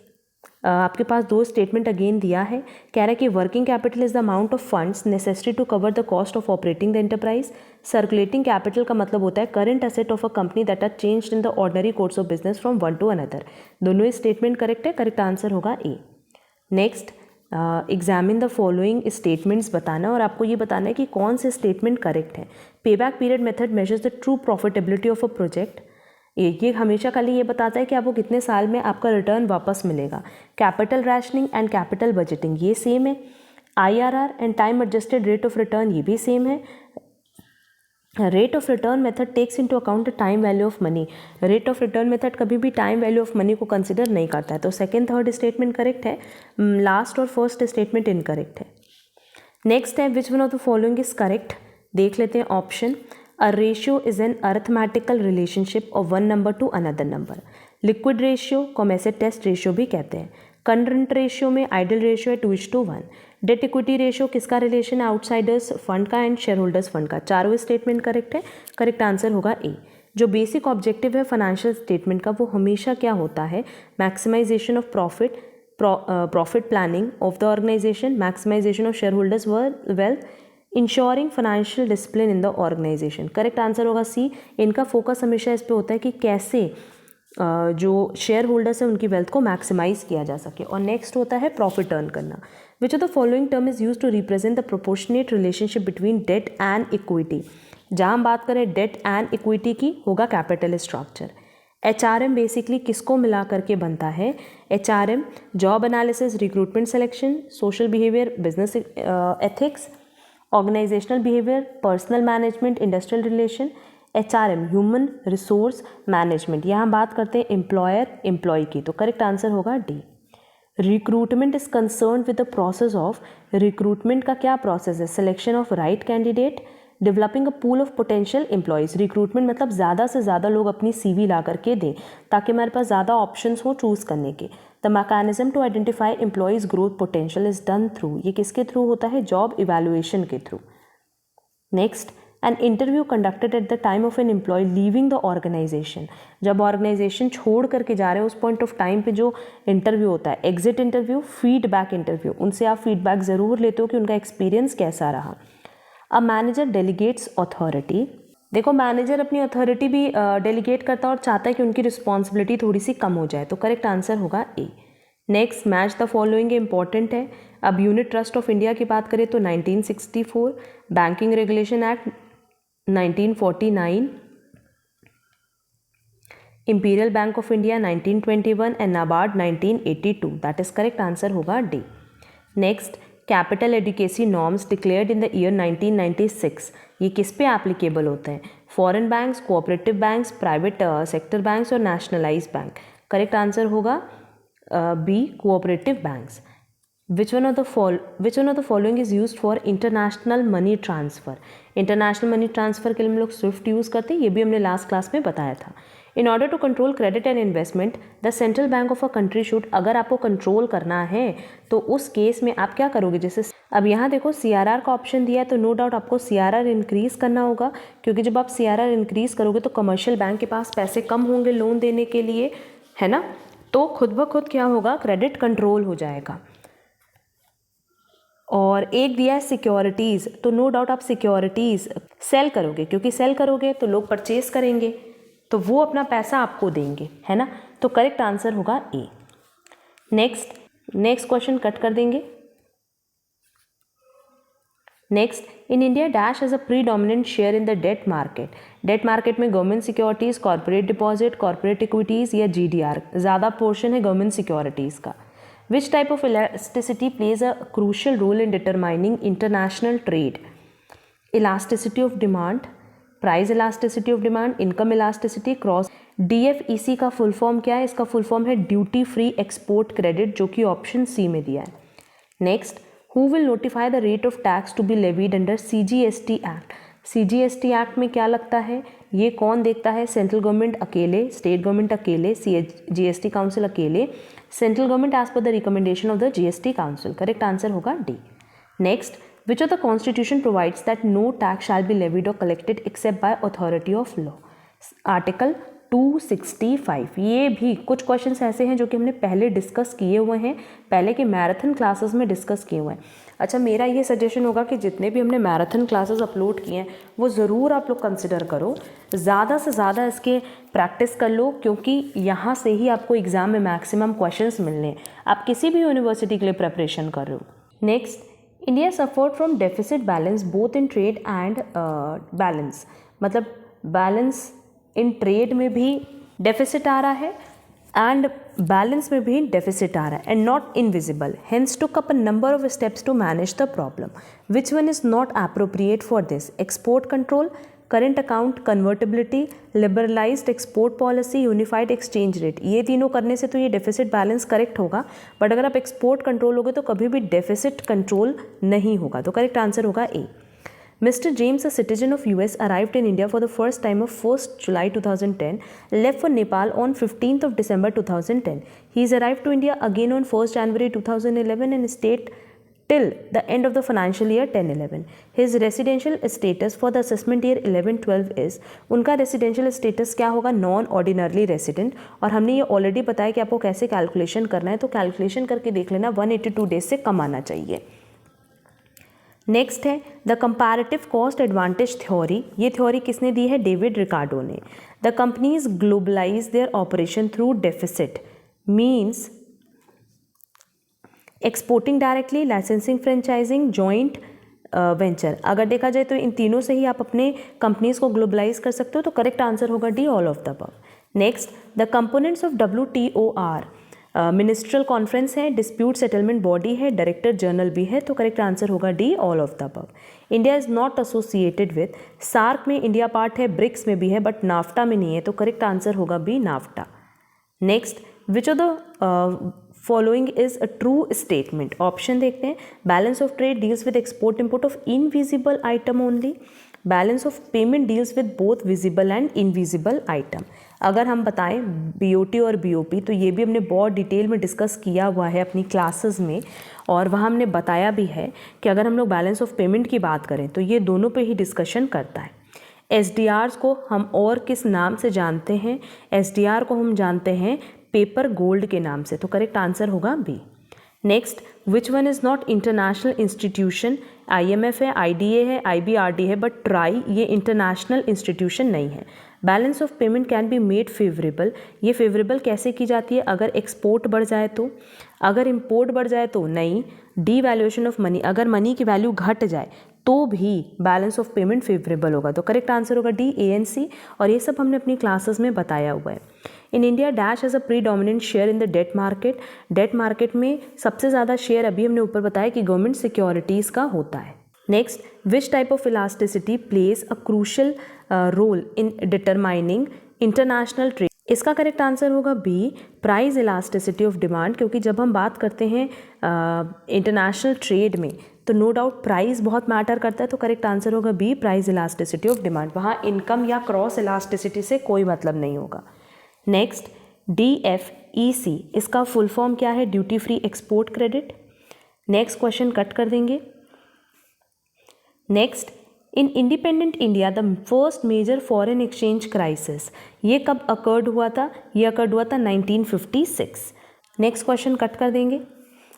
आपके पास 2 स्टेटमेंट अगेन दिया है। कह रहा है कि working capital is the amount of funds necessary to cover the cost of operating the enterprise. Circulating capital का मतलब होता है current asset of a company that are changed in the ordinary course of business from one to another. दोनों ही statement correct है, correct answer होगा A. Next examine the following statements बताना और आपको ये बताना है कि कौन से स्टेटमेंट करेक्ट है। Payback period method measures the true profitability of a project. ये हमेशा खाली ये बताता है कि आपको कितने साल में आपका रिटर्न वापस मिलेगा। Capital rationing and capital budgeting ये सेम है। IRR and time adjusted rate of return ये भी सेम है। Rate of return method takes into account time value of money. Rate of return method कभी भी टाइम वैल्यू ऑफ मनी को consider नहीं करता है। तो सेकंड थर्ड स्टेटमेंट करेक्ट है, लास्ट और फर्स्ट स्टेटमेंट इनकरेक्ट है। नेक्स्ट है which one of the following is correct? देख लेते हैं option. A ratio is an arithmetical relationship of one number to another number. Liquid ratio को हम ऐसे टेस्ट रेशियो भी कहते हैं। करंट रेशियो में आइडल रेशियो है 2:1। डेट इक्विटी रेशियो किसका रिलेशन है? आउटसाइडर्स फंड का एंड शेयर होल्डर्स फंड का। चारों स्टेटमेंट करेक्ट है, करेक्ट आंसर होगा ए। जो बेसिक ऑब्जेक्टिव है फाइनेंशियल स्टेटमेंट का वो हमेशा क्या होता है? Maximisation of profit, profit planning of the organisation, maximisation of shareholders wealth, ensuring financial discipline in the organisation. Correct answer होगा सी। इनका फोकस हमेशा इस पे होता है कि कैसे जो शेयर होल्डर्स हैं उनकी वेल्थ को मैक्सिमाइज किया जा सके। और नेक्स्ट होता है प्रॉफिट अर्न करना। Which of the following term is use to represent the proportionate relationship between debt and equity. जहाँ हम बात करें डेट एंड इक्विटी की, होगा कैपिटल स्ट्रक्चर। HRM बेसिकली किसको मिला करके बनता है? HRM job analysis, recruitment selection, social behaviour, business ethics, organisational behaviour, personal management, industrial relation. HRM human resource management. यहाँ बात करते हैं एम्प्लॉयर एम्प्लॉय की, तो करेक्ट आंसर होगा D. Recruitment is concern with the process of, recruitment का क्या process है? Selection of right candidate, developing a pool of potential employees. Recruitment मतलब ज़्यादा से ज़्यादा लोग अपनी CV ला करके दें ताकि हमारे पास ज़्यादा ऑप्शंस हो चूज़ करने के। The mechanism to identify employees growth potential is done through, ये किसके थ्रू होता है? जॉब इवैल्यूएशन के थ्रू। Next, an interview conducted at the time of an employee leaving the organisation. जब ऑर्गेनाइजेशन छोड़ करके जा रहे हैं उस पॉइंट ऑफ टाइम पे जो इंटरव्यू होता है, एग्जिट इंटरव्यू, फीडबैक इंटरव्यू, उनसे आप फीडबैक ज़रूर लेते हो कि उनका एक्सपीरियंस कैसा रहा। A manager delegates authority. देखो मैनेजर अपनी अथॉरिटी भी डेलीगेट करता है और चाहता है कि उनकी रिस्पॉन्सिबिलिटी थोड़ी सी कम हो जाए, तो करेक्ट आंसर होगा A. Next, match the following important है। अब यूनिट ट्रस्ट ऑफ इंडिया की बात करें तो 1964, banking regulation act 1949, imperial bank of India 1921 and NABARD 1982, that is correct answer होगा D. Next, capital adequacy norms declared in the year 1996, ये किस पे एप्लीकेबल होते हैं? Foreign banks, cooperative banks, private sector banks और नेशनलाइज्ड बैंक। करेक्ट आंसर होगा B, cooperative banks. Which one of the following is used for international money transfer. International money transfer के लिए हम लोग स्विफ्ट यूज़ करते हैं, ये भी हमने लास्ट क्लास में बताया था। In order to control credit and investment the central bank of a country should, अगर आपको कंट्रोल करना है तो उस केस में आप क्या करोगे? जैसे अब यहाँ देखो CRR का ऑप्शन दिया है, तो नो डाउट आपको CRR इंक्रीज करना होगा, क्योंकि जब आप CRR इंक्रीज करोगे तो कमर्शियल बैंक के पास पैसे कम होंगे लोन देने के लिए, है ना? तो खुद ब खुद क्या होगा? क्रेडिट कंट्रोल हो जाएगा। और एक दिया है सिक्योरिटीज़, तो नो डाउट आप सिक्योरिटीज़ सेल करोगे, क्योंकि सेल करोगे तो लोग परचेज करेंगे तो वो अपना पैसा आपको देंगे, है ना? तो करेक्ट आंसर होगा ए। नेक्स्ट क्वेश्चन कट कर देंगे। Next, in India dash as a predominant share in the debt market. Debt market में government securities, corporate deposit, corporate equities या GDR, ज़्यादा पोर्शन है गवर्नमेंट सिक्योरिटीज़ का। Which type of elasticity plays a crucial role in determining international trade? Elasticity of demand, price elasticity of demand, income elasticity, cross। DFEC का full form क्या है? इसका full form है duty free export credit, जो कि option C में दिया है। Next, who will notify the rate of tax to be levied under CGST act. CGST act में क्या लगता है? ये कौन देखता है? सेंट्रल गवर्नमेंट अकेले, स्टेट गवर्नमेंट अकेले, GST काउंसिल अकेले, central government as per the recommendation of the GST council. Correct answer होगा D. Next, which of the constitution provides that no tax shall be levied और collected except by authority of law. Article 265। ये भी कुछ questions ऐसे हैं जो कि हमने पहले डिस्कस किए हुए हैं, पहले के मैराथन क्लासेस में डिस्कस किए हुए हैं। अच्छा, मेरा ये सजेशन होगा कि जितने भी हमने मैराथन क्लासेस अपलोड किए हैं वो ज़रूर आप लोग कंसिडर करो, ज़्यादा से ज़्यादा इसके प्रैक्टिस कर लो, क्योंकि यहाँ से ही आपको एग्ज़ाम में मैक्सिमम क्वेश्चंस मिलने हैं। आप किसी भी यूनिवर्सिटी के लिए प्रिपरेशन कर रहे हो। Next, India suffered from deficit balance both in trade and balance, मतलब बैलेंस इन ट्रेड में भी डेफिसिट आ रहा है एंड बैलेंस में भी डेफिसिट आ रहा है, and not invisible, hence took up a number of steps to manage the problem. Which one is not appropriate for this? Export control, current account, convertibility, liberalised export policy, unified exchange rate. ये तीनों करने से तो ये deficit balance correct होगा, but अगर आप export control होगे तो कभी भी डेफिसिट कंट्रोल नहीं होगा, तो करेक्ट आंसर होगा ए। Mr. James, a citizen of US, arrived in India for the first time on 1st July 2010, left for Nepal on 15th of December 2010. He is arrived to India again on 1st January 2011 and stayed till the end of the financial year 10-11. His residential status for the assessment year 11-12 is, उनका residential status क्या होगा? Non ordinarily resident. और हमने ये already बताया कि आपको कैसे कैलकुलेशन करना है, तो कैलकुलेशन करके देख लेना, 182 डेज से कम आना चाहिए। नेक्स्ट है the comparative cost advantage theory. ये थ्योरी किसने दी है? डेविड रिकार्डो ने। The companies globalise their operation through deficit means exporting directly, licensing, franchising, joint venture. अगर देखा जाए तो इन तीनों से ही आप अपने कंपनीज को ग्लोबलाइज कर सकते हो, तो करेक्ट आंसर होगा D, all of the above. Next, the components of WTO ministerial conference है, डिस्प्यूट सेटलमेंट बॉडी है, डायरेक्टर जनरल भी है, तो करेक्ट आंसर होगा D, all of the above. India is not associated with, SAARC में India part है, BRICS में भी है, बट नाफ्टा में नहीं है, तो करेक्ट आंसर होगा B, NAFTA. Next, which of the following is a true statement? Option देखते हैं। Balance of trade deals with export import of invisible item only, balance of payment deals with both visible and invisible item. अगर हम बताएं BOT और BOP, तो ये भी हमने बहुत डिटेल में डिस्कस किया हुआ है अपनी क्लासेस में, और वहाँ हमने बताया भी है कि अगर हम लोग बैलेंस ऑफ पेमेंट की बात करें तो ये दोनों पे ही डिस्कशन करता है। SDRs को हम और किस नाम से जानते हैं? SDR को हम जानते हैं पेपर गोल्ड के नाम से, तो करेक्ट आंसर होगा B. Next, which one is not international institution? IMF है, IDA है, IBRD है, बट ट्राई ये इंटरनेशनल इंस्टीट्यूशन नहीं है। Balance of payment can be made favourable, ये फेवरेबल कैसे की जाती है? अगर एक्सपोर्ट बढ़ जाए तो, अगर इम्पोर्ट बढ़ जाए तो नहीं। डीवैल्यूएशन ऑफ मनी, अगर मनी की वैल्यू घट जाए तो भी बैलेंस ऑफ पेमेंट फेवरेबल होगा, तो करेक्ट आंसर होगा डी, ANC, और ये सब हमने अपनी क्लासेस में बताया हुआ है। In India dash as a predominant share in the debt market, debt market में सबसे ज़्यादा शेयर अभी हमने ऊपर बताया कि गवर्नमेंट सिक्योरिटीज़ का होता है। Next, which type of elasticity plays a crucial role in determining international trade? इसका करेक्ट आंसर होगा B, price elasticity of demand, क्योंकि जब हम बात करते हैं इंटरनेशनल ट्रेड में तो नो डाउट प्राइस बहुत मैटर करता है, तो करेक्ट आंसर होगा B, price elasticity of demand. वहाँ इनकम या क्रॉस इलास्टिसिटी से कोई मतलब नहीं होगा। नेक्स्ट, DFEC, इसका फुल फॉर्म क्या है? Duty free export credit. Next question cut कर देंगे। Next, in independent India the first major foreign exchange crisis, ये कब अकर्ड हुआ था? ये अकर्ड हुआ था 1956। नेक्स्ट क्वेश्चन कट कर देंगे।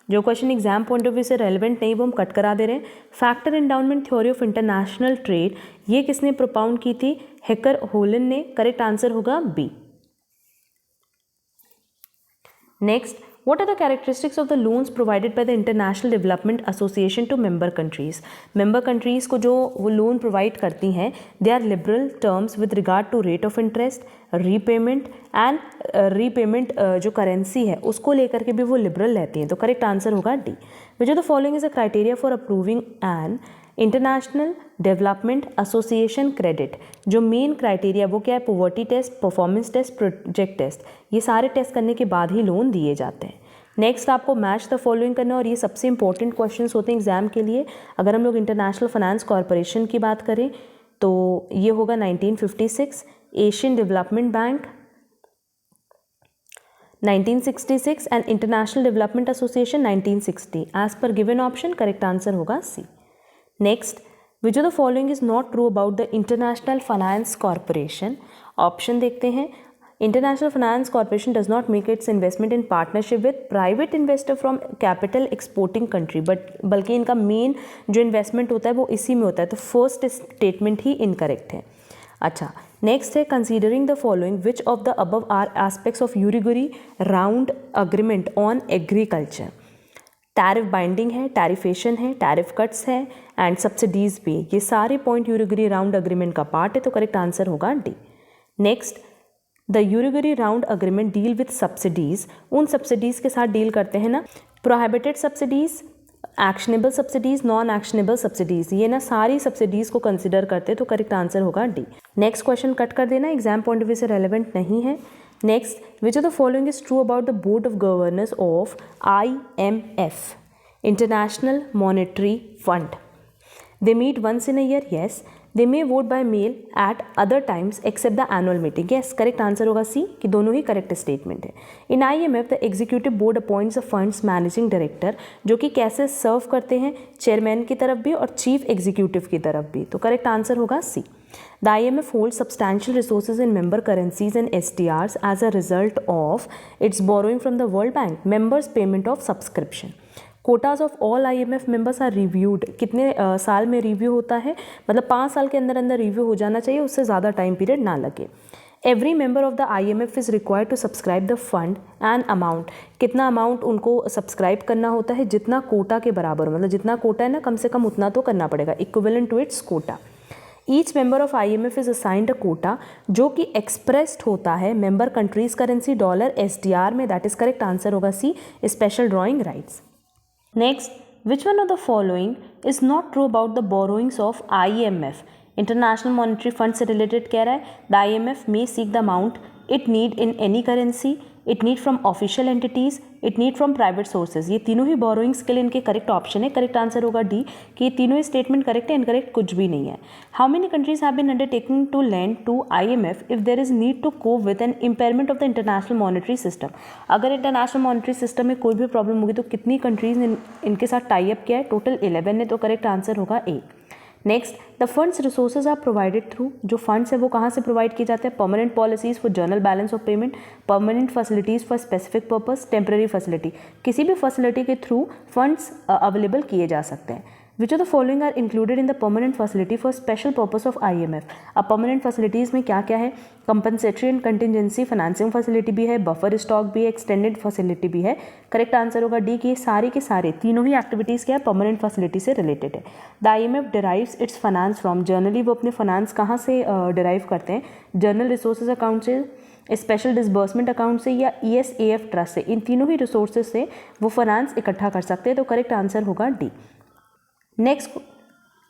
जो question exam point of view से रेलिवेंट नहीं वो हम कट करा दे रहे हैं। Factor endowment theory of international trade, ये किसने प्रोपाउंड की थी? हेकर होलन ने, करेक्ट आंसर होगा B. Next, what are the characteristics of the loans provided by the International Development Association to member countries? member countries को जो वो लोन प्रोवाइड करती हैं, they are liberal terms with regard to rate of interest, repayment and repayment जो currency है उसको लेकर के भी वो लिबरल रहती हैं, तो करेक्ट आंसर होगा D. which of the following is a criteria for approving an international development association credit? जो मेन क्राइटेरिया वो क्या है? Poverty test, performance test, project test, ये सारे टेस्ट करने के बाद ही लोन दिए जाते हैं। नेक्स्ट, आपको मैच द फॉलोइंग करना, और ये सबसे इंपॉर्टेंट क्वेश्चंस होते हैं एग्जाम के लिए। अगर हम लोग इंटरनेशनल फाइनेंस कॉरपोरेशन की बात करें तो ये होगा 1956, Asian development bank 1966 and international development association 1960। As per given option correct answer होगा C. Next, which of the following is not true about the international finance corporation? Option देखते हैं। International finance corporation does not make its investment in partnership with private investor from capital exporting country, बल्कि इनका main जो investment होता है वो इसी में होता है, तो फर्स्ट स्टेटमेंट ही इनकरेक्ट है। अच्छा, नेक्स्ट है considering the following which of the above are aspects of Uruguay round agreement on agriculture? Tariff binding है, टैरिफेशन है, टैरिफ कट्स है एंड सब्सिडीज भी, ये सारे पॉइंट यूरिगुरी राउंड अग्रीमेंट का पार्ट है, तो करेक्ट आंसर होगा D. Next, the Uruguay round agreement deal with subsidies, उन सब्सिडीज के साथ डील करते हैं ना, prohibited subsidies, actionable subsidies, non actionable subsidies, ये ना सारी सब्सिडीज को कंसिडर करते हैं, तो करेक्ट आंसर होगा डी। नेक्स्ट क्वेश्चन कट कर देना, एग्जाम पॉइंट ऑफ व्यू से रेलेवेंट नहीं है। Next, which of the following is true about the board of governors of IMF, international monetary fund? They meet once in a year, yes. They may vote by mail at other times except the annual meeting, yes. Correct answer होगा C, कि दोनों ही correct statement है। इन IMF the executive board appoints a funds managing director, जो कि कैसे सर्व करते हैं? चेयरमैन की तरफ भी और चीफ एग्जीक्यूटिव की तरफ भी, तो करेक्ट आंसर होगा सी। The IMF holds substantial resources in member currencies and SDRs as a result of its borrowing from the World Bank, members' payment of subscription. Quotas of all IMF members are reviewed, कितने साल में review होता है, मतलब 5 साल के अंदर अंदर रिव्यू हो जाना चाहिए, उससे ज़्यादा टाइम पीरियड ना लगे। Every member of the IMF is required to subscribe the fund and amount, कितना अमाउंट उनको सब्सक्राइब करना होता है, जितना कोटा के बराबर, मतलब जितना कोटा है ना कम से कम उतना तो करना पड़ेगा, equivalent to its quota. Each member of IMF is assigned a quota, जो कि एक्सप्रेस्ड होता है member countries currency dollar SDR में, दैट इज करेक्ट आंसर होगा C, special drawing rights. Next, which one of the following is not true about the borrowings of IMF? International monetary fund से related कह रहा है, the IMF may seek the amount it need in any currency, it need from official entities, it need from private sources. ये तीनों ही borrowings के लिए इनके करेक्ट ऑप्शन है, करेक्ट आंसर होगा डी, कि ये तीनों ही स्टेटमेंट करेक्ट है, इनकरेक्ट कुछ भी नहीं है। How many countries have been undertaking to lend to IMF if there is need to cope with an impairment of the international monetary system? अगर इंटरनेशनल मॉनेटरी सिस्टम में कोई भी प्रॉब्लम होगी तो कितनी कंट्रीज ने इनके साथ टाई अप किया है? टोटल 11 ने, तो करेक्ट आंसर होगा A. Next, the funds resources are provided through, जो फंड्स है वो कहाँ से प्रोवाइड किए जाते हैं? Permanent policies for general balance of payment, permanent facilities for specific purpose, temporary facility, किसी भी फैसिलिटी के थ्रू फंड्स अवेलेबल किए जा सकते हैं। Which of the following are included in the permanent facility for special purpose of IMF? अब permanent facilities में क्या क्या है? Compensatory and contingency financing facility भी है, बफर स्टॉक भी है, एक्सटेंडेड फैसिलिटी भी है। करेक्ट आंसर होगा डी, कि सारे के सारे तीनों ही एक्टिविटीज़ क्या है? परमानेंट फैसिलिटी से रिलेटेड है। The IMF derives it's finance from, generally वो अपने फाइनेंस कहाँ से डिराइव करते हैं? जर्नल रिसोर्सेज अकाउंट से, स्पेशल डिसबर्समेंट अकाउंट से, या ESAF ट्रस्ट से। इन तीनों ही रिसोर्सेज से वो फाइनेंस इकट्ठा कर सकते हैं, तो करेक्ट आंसर होगा D. Next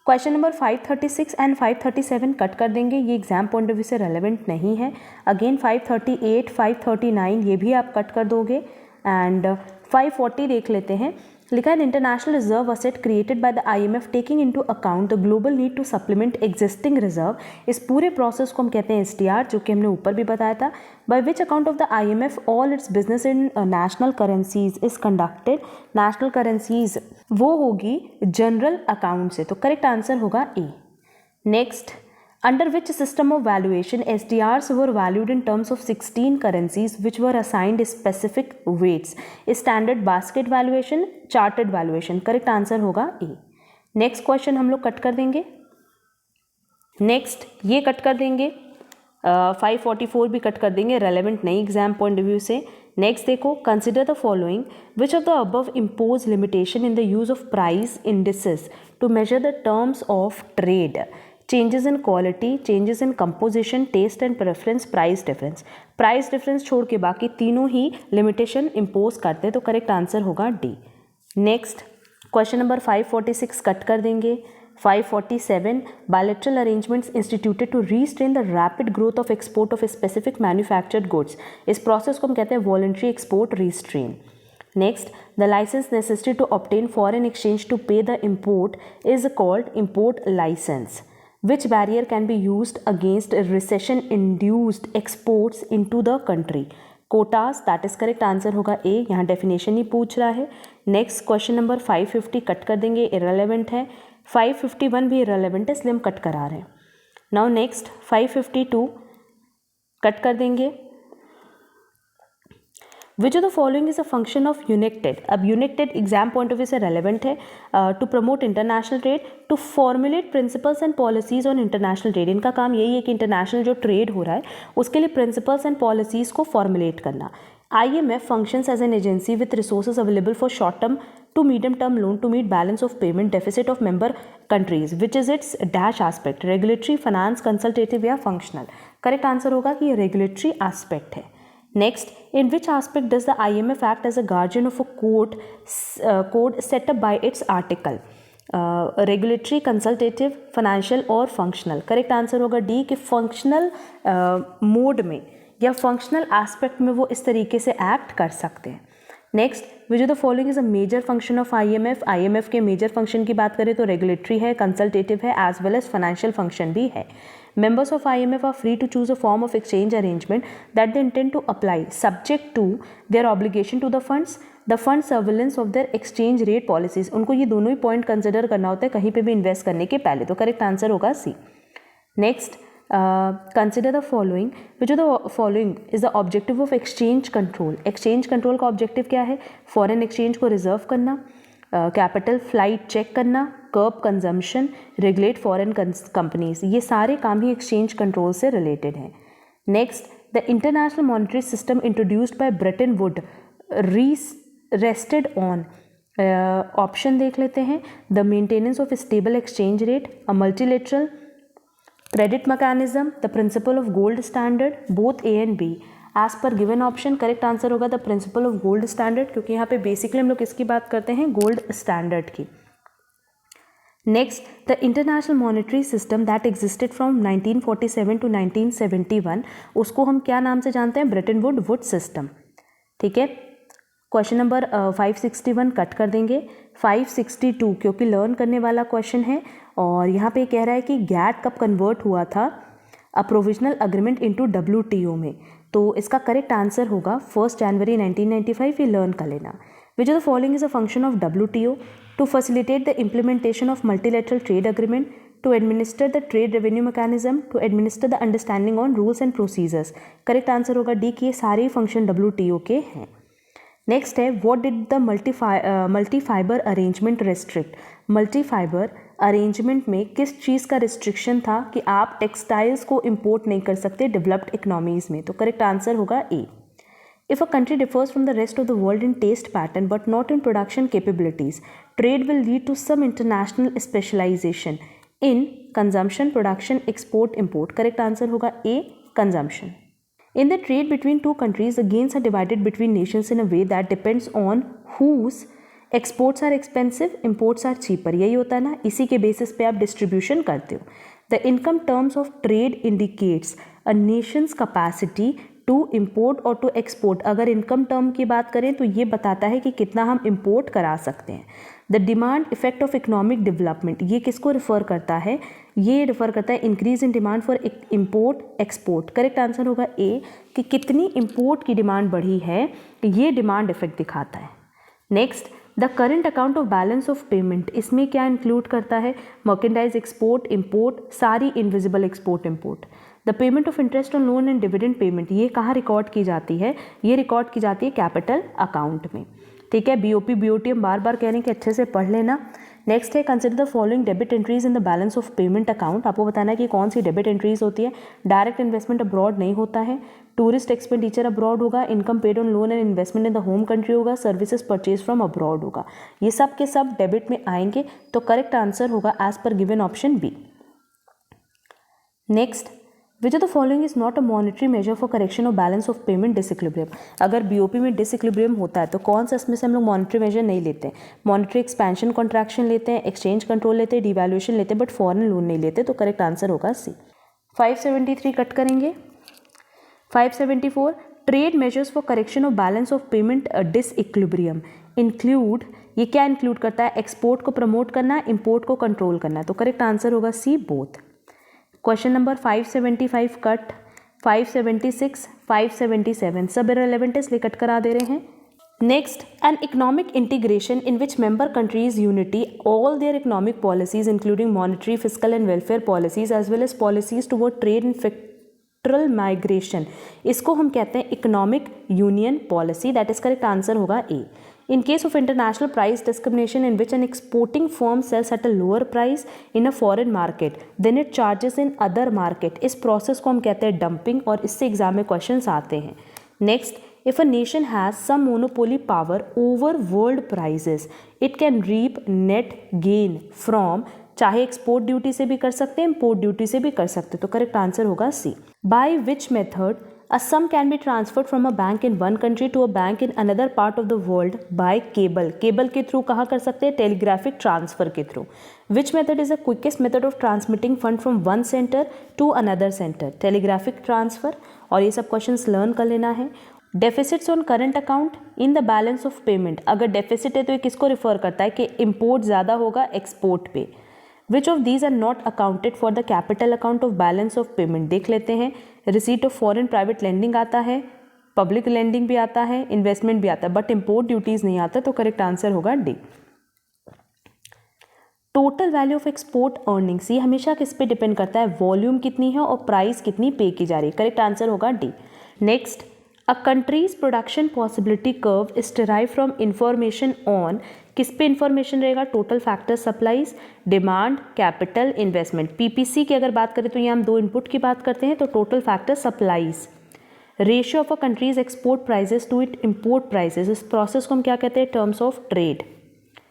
question number 536 and 537 cut कर देंगे, ये एग्जाम पॉइंट ऑफ व्यू से रेलेवेंट नहीं है। अगेन 538, 539 ये भी आप कट कर दोगे। एंड 540 देख लेते हैं, लिखा है international reserve asset created by the IMF taking into account the global need to supplement existing reserve. इस पूरे प्रोसेस को हम कहते हैं SDR, जो कि हमने ऊपर भी बताया था। By which account of the IMF all its business in national currencies is conducted, national currencies वो होगी जनरल अकाउंट से, तो करेक्ट आंसर होगा A. Next, under which system of valuation SDRs were valued in terms of 16 currencies which were assigned specific weights? Standard basket valuation, charted valuation, correct answer होगा A। Next question हम लोग cut कर देंगे। Next ये cut कर देंगे, 544 भी cut कर देंगे, रेलेवेंट नहीं एग्जाम पॉइंट ऑफ व्यू से। नेक्स्ट देखो, consider the following, which of the above impose limitation in the use of price indices to measure the terms of trade? Changes in quality, changes in composition, taste and preference, price difference. Price difference छोड़ के बाकी तीनों ही limitation impose करते हैं, तो correct answer होगा D. Next question number 546 cut कर देंगे। 547, bilateral arrangements instituted to restrain the rapid growth of export of specific manufactured goods. इस प्रोसेस को हम कहते हैं voluntary export restrain. Next, the license necessary to obtain foreign exchange to pay the import is called import license. Which barrier can be used against recession-induced exports into the country? Quotas, that is correct answer होगा A, यहाँ definition ही पूछ रहा है। Next question number 550 cut कर देंगे, irrelevant है। 551 भी irrelevant है, इसलिए हम कट करा रहे हैं। Now next 552 कट कर देंगे। Which of the following is a function of UNCTAD? अब UNCTAD exam point of view से रेलेवेंट है। To promote international trade, to formulate principles and policies on international trade. इनका काम यही है कि इंटरनेशनल जो ट्रेड हो रहा है उसके लिए प्रिंसिपल्स एंड पॉलिसीज को फॉर्मुलेट करना। IMF functions as an agency with resources available for short-term to medium-term loan to meet balance of payment deficit of member countries, which is its dash aspect, regulatory, finance, consultative या functional। Correct answer होगा कि ये regulatory aspect है। Next, in which aspect does the IMF act as a guardian of a code set up by its article? Regulatory, consultative, financial और functional। Correct answer होगा D, कि functional mode में या functional aspect में वो इस तरीके से एक्ट कर सकते हैं। Next, which of the following is a major function of IMF? IMF के मेजर फंक्शन की बात करें तो रेगुलेटरी है, कंसल्टेटिव है, as well as financial function भी है। Members of IMF are free to choose a form of exchange arrangement that they intend to apply, subject to their obligation to the funds, the fund surveillance of their exchange rate policies। उनको ये दोनों ही point consider करना होता है कहीं पे भी invest करने के पहले, तो करेक्ट आंसर होगा C. Next, consider the following, which of the following is the objective of exchange control? Exchange control का ऑब्जेक्टिव क्या है? फॉरेन एक्सचेंज को रिजर्व करना, कैपिटल फ्लाइट चेक करना, curb consumption, regulate foreign companies, ये सारे काम ही एक्सचेंज कंट्रोल से रिलेटेड हैं। Next, the international monetary system introduced by Bretton Wood rested on, option देख लेते हैं, the maintenance of stable exchange rate, a multilateral credit mechanism, the principle of gold standard, both A and B. As per given option correct answer होगा the principle of gold standard, क्योंकि यहाँ पे basically हम लोग किसकी बात करते हैं, गोल्ड स्टैंडर्ड की। Next, the international monetary system that existed from 1947 to 1971, उसको हम क्या नाम से जानते हैं, ब्रेटन वुड सिस्टम। ठीक है, क्वेश्चन नंबर 561 कट कर देंगे, 562 क्योंकि लर्न करने वाला क्वेश्चन है, और यहाँ पे कह रहा है कि गैट कब कन्वर्ट हुआ था अ प्रोविजनल अग्रीमेंट इनटू WTO में, तो इसका करेक्ट आंसर होगा 1 जनवरी 1995, ये लर्न कर लेना। Which of the following is a function of WTO, to facilitate the implementation of multilateral trade agreement, to administer the trade revenue mechanism, to administer the understanding on rules and procedures। Correct answer होगा D कि ये सारे function WTO के हैं। Next है, what did the multi fibre arrangement restrict, multi fibre arrangement में किस चीज़ का रिस्ट्रिक्शन था कि आप टेक्सटाइल्स को इंपोर्ट नहीं कर सकते डेवलप्ड इकोनॉमीज में, तो करेक्ट आंसर होगा ए। If a country differs from the rest of the world in taste pattern but not in production capabilities, trade will lead to some international specialization in consumption, production, export, import। Correct answer होगा A, consumption। In the trade between two countries, the gains are divided between nations in a way that depends on whose exports are expensive, imports are cheaper। यही होता है ना, इसी के basis पे आप distribution करते हो। The income terms of trade indicates a nation's capacity to import और टू एक्सपोर्ट। अगर इनकम टर्म की बात करें तो ये बताता है कि कितना हम इम्पोर्ट करा सकते हैं। The demand effect of economic development, ये किसको रिफर करता है, ये रिफर करता है increase in demand for import export. Correct answer होगा ए कि कितनी इम्पोर्ट की डिमांड बढ़ी है, ये डिमांड इफेक्ट दिखाता है। Next, the current account of balance of payment, इसमें क्या इंक्लूड करता है, मर्केंडाइज एक्सपोर्ट इम्पोर्ट, सारी invisible export import. The payment of interest on loan and dividend payment, ये कहाँ रिकॉर्ड की जाती है, ये रिकॉर्ड की जाती है कैपिटल अकाउंट में। ठीक है, BOP BOT हम बार बार कह रहे हैं कि अच्छे से पढ़ लेना। नेक्स्ट है, consider the following debit entries in the balance of payment account. आपको बताना है कि कौन सी डेबिट एंट्रीज होती है। डायरेक्ट इन्वेस्टमेंट अब्रॉड नहीं होता है, टूरिस्ट एक्सपेंडिचर अब्रॉड होगा, income paid on loan and investment in the home country होगा, सर्विसेज परचेज फ्रॉम अब्रॉड होगा। ये सब के सब डेबिट में आएंगे, तो करेक्ट आंसर होगा as per given option B. Next, which of the following is not a monetary measure for correction of balance of payment disequilibrium. अगर BOP में डिसइक्विलिब्रियम होता है तो कौन सा इसमें से हम लोग मॉनेटरी मेजर नहीं लेते हैं, मॉनेटरी एक्सपेंशन कॉन्ट्रैक्शन लेते हैं, एक्सचेंज कंट्रोल लेते हैं, डिवैल्यूएशन लेते हैं, बट फॉरेन लोन नहीं लेते, तो करेक्ट आंसर होगा सी। 573 कट करेंगे। 574, trade measures for correction of balance of payment disequilibrium include, ये क्या इंक्लूड करता है, एक्सपोर्ट को प्रमोट करना, इंपोर्ट को कंट्रोल करना, तो करेक्ट आंसर होगा सी, बोथ। क्वेश्चन नंबर 575 कट, 576, 577 सब इररिलेवेंट है, इसलिए कट करा दे रहे हैं। Next, an economic integration in which member countries unity all their economic policies including monetary, physical and welfare policies as well as policies toward trade and factoral migration, इसको हम कहते हैं economic union policy. That is correct answer होगा A. In case of international price discrimination in which an exporting firm sells at a lower price in a foreign market then it charges in other market, इस process को हम कहते हैं dumping, और इससे exam में questions आते हैं। Next, if a nation has some monopoly power over world prices it can reap net gain from, चाहे एक्सपोर्ट ड्यूटी से भी कर सकते हैं, इम्पोर्ट ड्यूटी से भी कर सकते हैं, तो करेक्ट आंसर होगा C. By which method a sum can be transferred from a bank in one country to a bank in another part of the world by cable, cable के through कहाँ कर सकते हैं, टेलीग्राफिक ट्रांसफर के through. Which method is the quickest method of transmitting fund from one centre to another centre, telegraphic transfer, और ये सब questions learn कर लेना है। Deficits on current account in the balance of payment, अगर deficit है तो ये किसको रिफर करता है कि इम्पोर्ट ज़्यादा होगा एक्सपोर्ट पे। Which of these are not accounted for the capital account of balance of payment, देख लेते हैं। Receipt of foreign private lending आता है, पब्लिक लेंडिंग भी आता है, इन्वेस्टमेंट भी आता है, बट इम्पोर्ट ड्यूटीज नहीं आता, तो करेक्ट आंसर होगा D. Total value of export earnings, ये हमेशा किस पे डिपेंड करता है, वॉल्यूम कितनी है और प्राइस कितनी पे की जा रही है, करेक्ट आंसर होगा D. Next, a countries production possibility curve is derive from information on, किस पे इंफॉर्मेशन रहेगा, total factor supplies, demand, capital, investment. PPC की अगर बात करें तो यहाँ हम दो इनपुट की बात करते हैं, तो total factor supplies, ratio of a countries export prices to it import prices, इस प्रोसेस को हम क्या कहते हैं, terms of trade.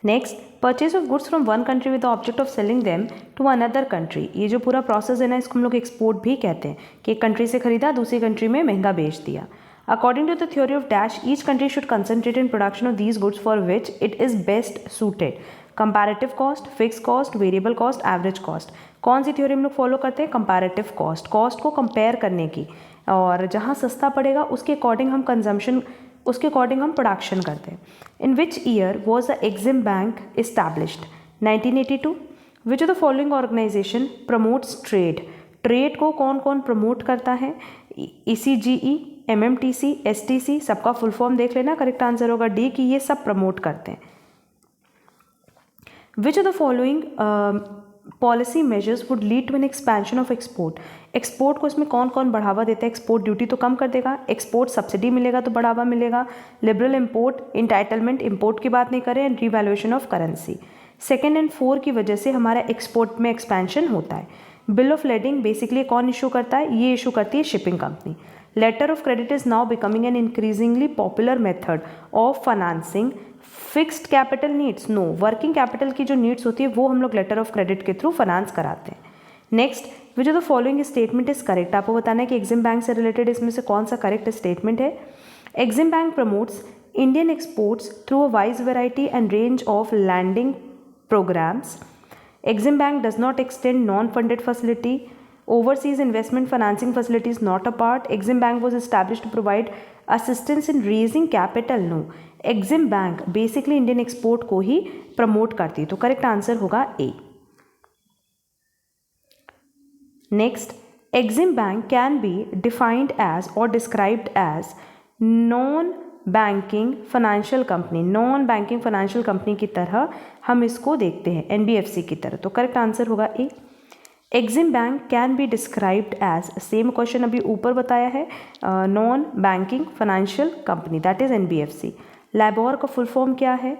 Next, purchase of goods from one country with the object of selling them to another country, ये जो पूरा process है ना, इसको हम लोग एक्सपोर्ट भी कहते हैं, कि एक कंट्री से खरीदा दूसरी कंट्री में महंगा बेच दिया। According to the theory of dash, each country should concentrate in production of these goods for which it is best suited, comparative cost, fix cost, variable cost, average cost. कौन सी theory हम लोग follow करते हैं, comparative cost, cost को compare करने की, और जहाँ सस्ता पड़ेगा उसके अकॉर्डिंग हम कंजम्पशन, उसके अकॉर्डिंग हम प्रोडक्शन करते हैं। In which year was the EXIM bank established, 1982। Which of the following organisation promotes trade, trade को कौन कौन प्रमोट करता है, ECGE, MMTC, STC, सबका फुल फॉर्म देख लेना, करेक्ट आंसर होगा डी कि ये सब प्रमोट करते हैं। Which of the following policy measures would lead to an expansion of export, export को इसमें कौन कौन बढ़ावा देता है, एक्सपोर्ट ड्यूटी तो कम कर देगा, एक्सपोर्ट सब्सिडी मिलेगा तो बढ़ावा मिलेगा, लिबरल इंपोर्ट, इंटाइटलमेंट, इंपोर्ट की बात नहीं करें, एंड रिवैल्यूएशन ऑफ करेंसी। 2 और 4 की वजह से हमारा एक्सपोर्ट में एक्सपेंशन होता है। बिल ऑफ लेडिंग बेसिकली कौन इशू करता है, ये इशू करती है shipping company. Letter of credit is now becoming an increasingly popular method of financing fixed capital needs, no, working capital की जो नीड्स होती है वो हम लोग लेटर ऑफ क्रेडिट के थ्रू फाइनेंस कराते हैं। Next, which of the following statement is correct, आपको बताना है कि एग्जिम बैंक से रिलेटेड इसमें से कौन सा करेक्ट स्टेटमेंट है। Exim bank promotes Indian exports through a wise variety and range of lending programs. Exim Bank does not extend non-funded facility. Overseas investment financing facility is not a part. Exim Bank was established to provide assistance in raising capital. No. Exim Bank basically Indian export को ही promote करती है, तो correct answer होगा A. Next, Exim Bank can be defined as or described as non-banking financial company. Non-banking financial company की तरह हम इसको देखते हैं, NBFC की तरह, तो करेक्ट आंसर होगा A. Exim Bank can be described as, same question अभी ऊपर बताया है, non banking financial company, that is NBFC। LIBOR का फुल फॉर्म क्या है,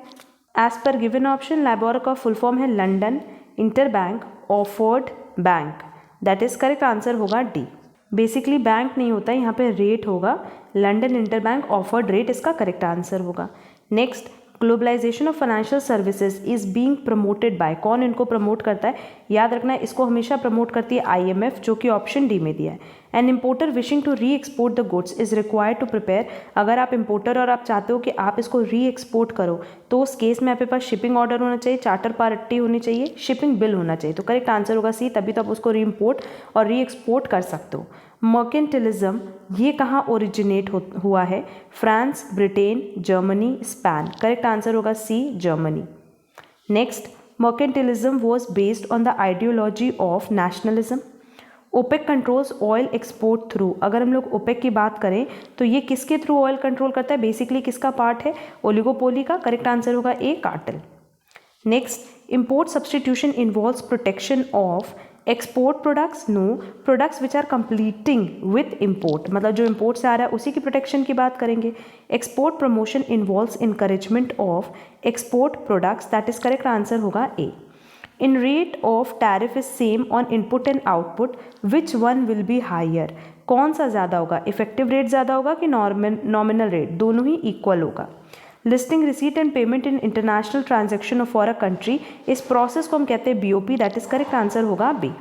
as per given option LIBOR का फुल फॉर्म है London inter bank offered bank, that is correct answer होगा डी। बेसिकली बैंक नहीं होता है, यहाँ पे रेट होगा, London inter bank offered rate इसका करेक्ट आंसर होगा। Next, globalisation of financial services is being promoted by, कौन इनको प्रमोट करता है, याद रखना है इसको हमेशा प्रमोट करती है IMF, जो कि ऑप्शन डी में दिया है। An importer wishing to re export the goods is required to prepare, अगर आप इम्पोर्टर और आप चाहते हो कि आप इसको री एक्सपोर्ट करो तो उस केस में आपके पास शिपिंग ऑर्डर होना चाहिए, चार्टर पार्टी होनी चाहिए, शिपिंग बिल होना चाहिए, तो करेक्ट आंसर होगा सी, तभी तो आप उसको री इम्पोर्ट और री एक्सपोर्ट कर सकते हो। मर्केंटिलिज्म ये कहाँ ओरिजिनेट हुआ है, France, Britain, Germany, Spain, correct answer होगा C, Germany. Next, mercantilism was based on the ideology of nationalism. OPEC controls oil export through, अगर हम लोग ओपेक की बात करें तो ये किसके थ्रू ऑयल कंट्रोल करता है, बेसिकली किसका पार्ट है, ओलिगोपोली का, करेक्ट आंसर होगा A, cartel. Next, import substitution involves protection of export products, no, products which are completing with import, मतलब जो इम्पोर्ट से आ रहा है उसी की प्रोटेक्शन की बात करेंगे। Export promotion involves encouragement of export products, that is correct answer होगा A. In rate of tariff is same on input and output, which one will be higher, कौन सा ज़्यादा होगा, इफेक्टिव रेट ज़्यादा होगा कि नॉमिनल रेट, दोनों ही equal होगा। Listing receipt and payment in international transaction for a country, इस प्रोसेस को हम कहते हैं BOP, that is correct answer होगा बी।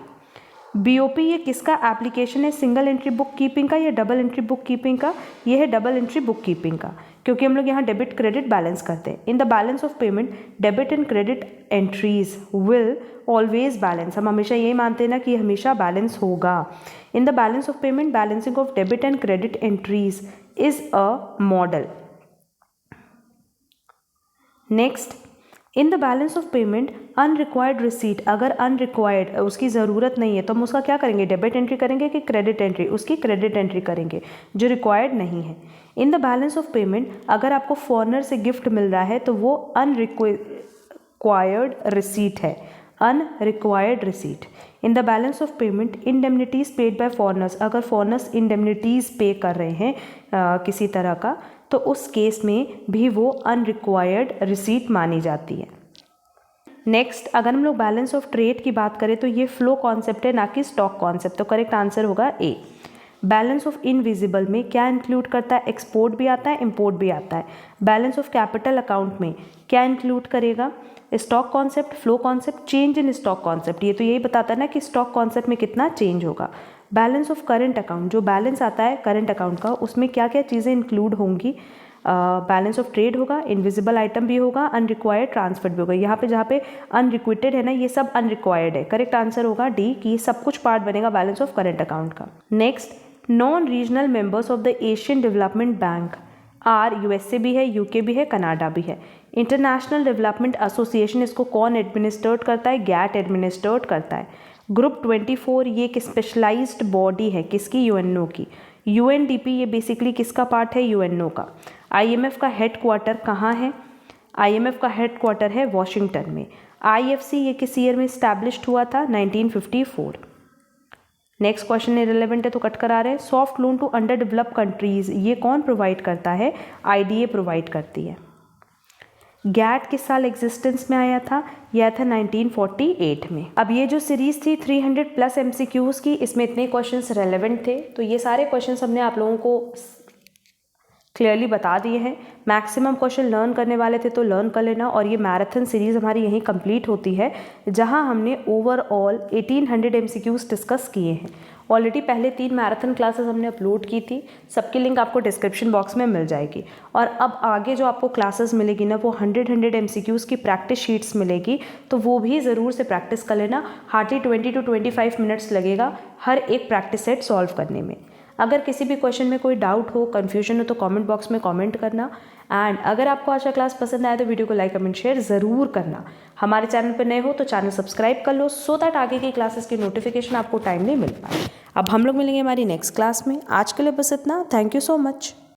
BOP ये किसका एप्लीकेशन है, सिंगल एंट्री बुक कीपिंग का या डबल एंट्री बुक कीपिंग का, ये है डबल एंट्री बुक कीपिंग का, क्योंकि हम लोग यहाँ डेबिट क्रेडिट बैलेंस करते हैं। इन the balance of payment debit and credit entries will always balance, हम हमेशा यही मानते हैं ना कि हमेशा बैलेंस होगा। In the balance of payment balancing of debit and credit entries is a model. Next, in the balance of payment unrequired receipt, अगर अनरिक्वायर्ड उसकी ज़रूरत नहीं है तो हम उसका क्या करेंगे, डेबिट एंट्री करेंगे कि क्रेडिट एंट्री, उसकी क्रेडिट एंट्री करेंगे जो रिक्वायर्ड नहीं है। इन द बैलेंस ऑफ पेमेंट अगर आपको फॉरनर से गिफ्ट मिल रहा है तो वो अनरिक्वायर्ड रिसीट है, unrequired receipt. In the balance of payment indemnities paid by foreigners, अगर फॉरनर्स इंडेमनिटीज पे कर रहे हैं किसी तरह का, तो उस केस में भी वो अनरिक्वायर्ड रिसीट मानी जाती है। नेक्स्ट, अगर हम लोग बैलेंस ऑफ ट्रेड की बात करें तो ये फ्लो कॉन्सेप्ट है, ना कि स्टॉक कॉन्सेप्ट, तो करेक्ट आंसर होगा ए। बैलेंस ऑफ इनविजिबल में क्या इंक्लूड करता है? एक्सपोर्ट भी आता है, इंपोर्ट भी आता है। बैलेंस ऑफ कैपिटल अकाउंट में क्या इंक्लूड करेगा? Stock concept, flow concept, change in stock concept, ये तो यही बताता है ना कि स्टॉक कॉन्सेप्ट में कितना चेंज होगा। बैलेंस ऑफ करंट अकाउंट, जो बैलेंस आता है करंट अकाउंट का, उसमें क्या क्या चीज़ें इंक्लूड होंगी? बैलेंस ऑफ ट्रेड होगा, इनविजिबल आइटम भी होगा, अनरिक्वायर्ड ट्रांसफर भी होगा। यहाँ पे जहाँ पे अनरिक्विटेड है ना, ये सब अनरिक्वायर्ड है। करेक्ट आंसर होगा डी, कि सब कुछ पार्ट बनेगा बैलेंस ऑफ करंट अकाउंट का। Next, non regional members of the Asian development bank are, USA भी है, यूके भी है, कनाडा भी है। इंटरनेशनल डेवलपमेंट एसोसिएशन, इसको कौन एडमिनिस्ट्रेट करता है? गैट एडमिनिस्ट्रेट करता है। ग्रुप 24 ये एक स्पेशलाइज्ड बॉडी है, किसकी? यूएनओ की। यूएनडीपी ये बेसिकली किसका पार्ट है? यूएनओ का। आईएमएफ का हेडक्वार्टर कहाँ है? आईएमएफ का हेडक्वार्टर है वॉशिंगटन में। आईएफसी ये किस ईयर में इस्टेब्लिश्ड हुआ था? 1954। नेक्स्ट क्वेश्चन इरेलेवेंट है तो कट करा रहे हैं। Soft loan to under developed countries, ये कौन प्रोवाइड करता है? आईडीए प्रोवाइड करती है। गैट किस साल एग्जिस्टेंस में आया था? यह था 1948 में। अब ये जो सीरीज थी 300+ MCQs की, इसमें इतने क्वेश्चंस रेलेवेंट थे, तो ये सारे क्वेश्चंस हमने आप लोगों को क्लियरली बता दिए हैं। मैक्सिमम क्वेश्चन लर्न करने वाले थे तो लर्न कर लेना, और ये मैराथन सीरीज़ हमारी यहीं कंप्लीट होती है, जहां हमने ओवरऑल 1800 MCQs डिस्कस किए हैं। ऑलरेडी पहले 3 मैराथन क्लासेस हमने अपलोड की थी, सबकी लिंक आपको डिस्क्रिप्शन बॉक्स में मिल जाएगी। और अब आगे जो आपको क्लासेस मिलेगी ना, वो 100 MCQs की प्रैक्टिस शीट्स मिलेगी, तो वो भी ज़रूर से प्रैक्टिस कर लेना। हार्डली 20 to 25 मिनट्स लगेगा हर एक प्रैक्टिस सेट सॉल्व करने में। अगर किसी भी क्वेश्चन में कोई डाउट हो, कन्फ्यूजन हो, तो कमेंट बॉक्स में कमेंट करना। एंड अगर आपको आज का क्लास पसंद आया तो वीडियो को लाइक, कमेंट, शेयर ज़रूर करना। हमारे चैनल पर नए हो तो चैनल सब्सक्राइब कर लो, सो दैट आगे की क्लासेस की नोटिफिकेशन आपको टाइमली मिल पाए। अब हम लोग मिलेंगे हमारी नेक्स्ट क्लास में। आज के लिए बस इतना। Thank you so much.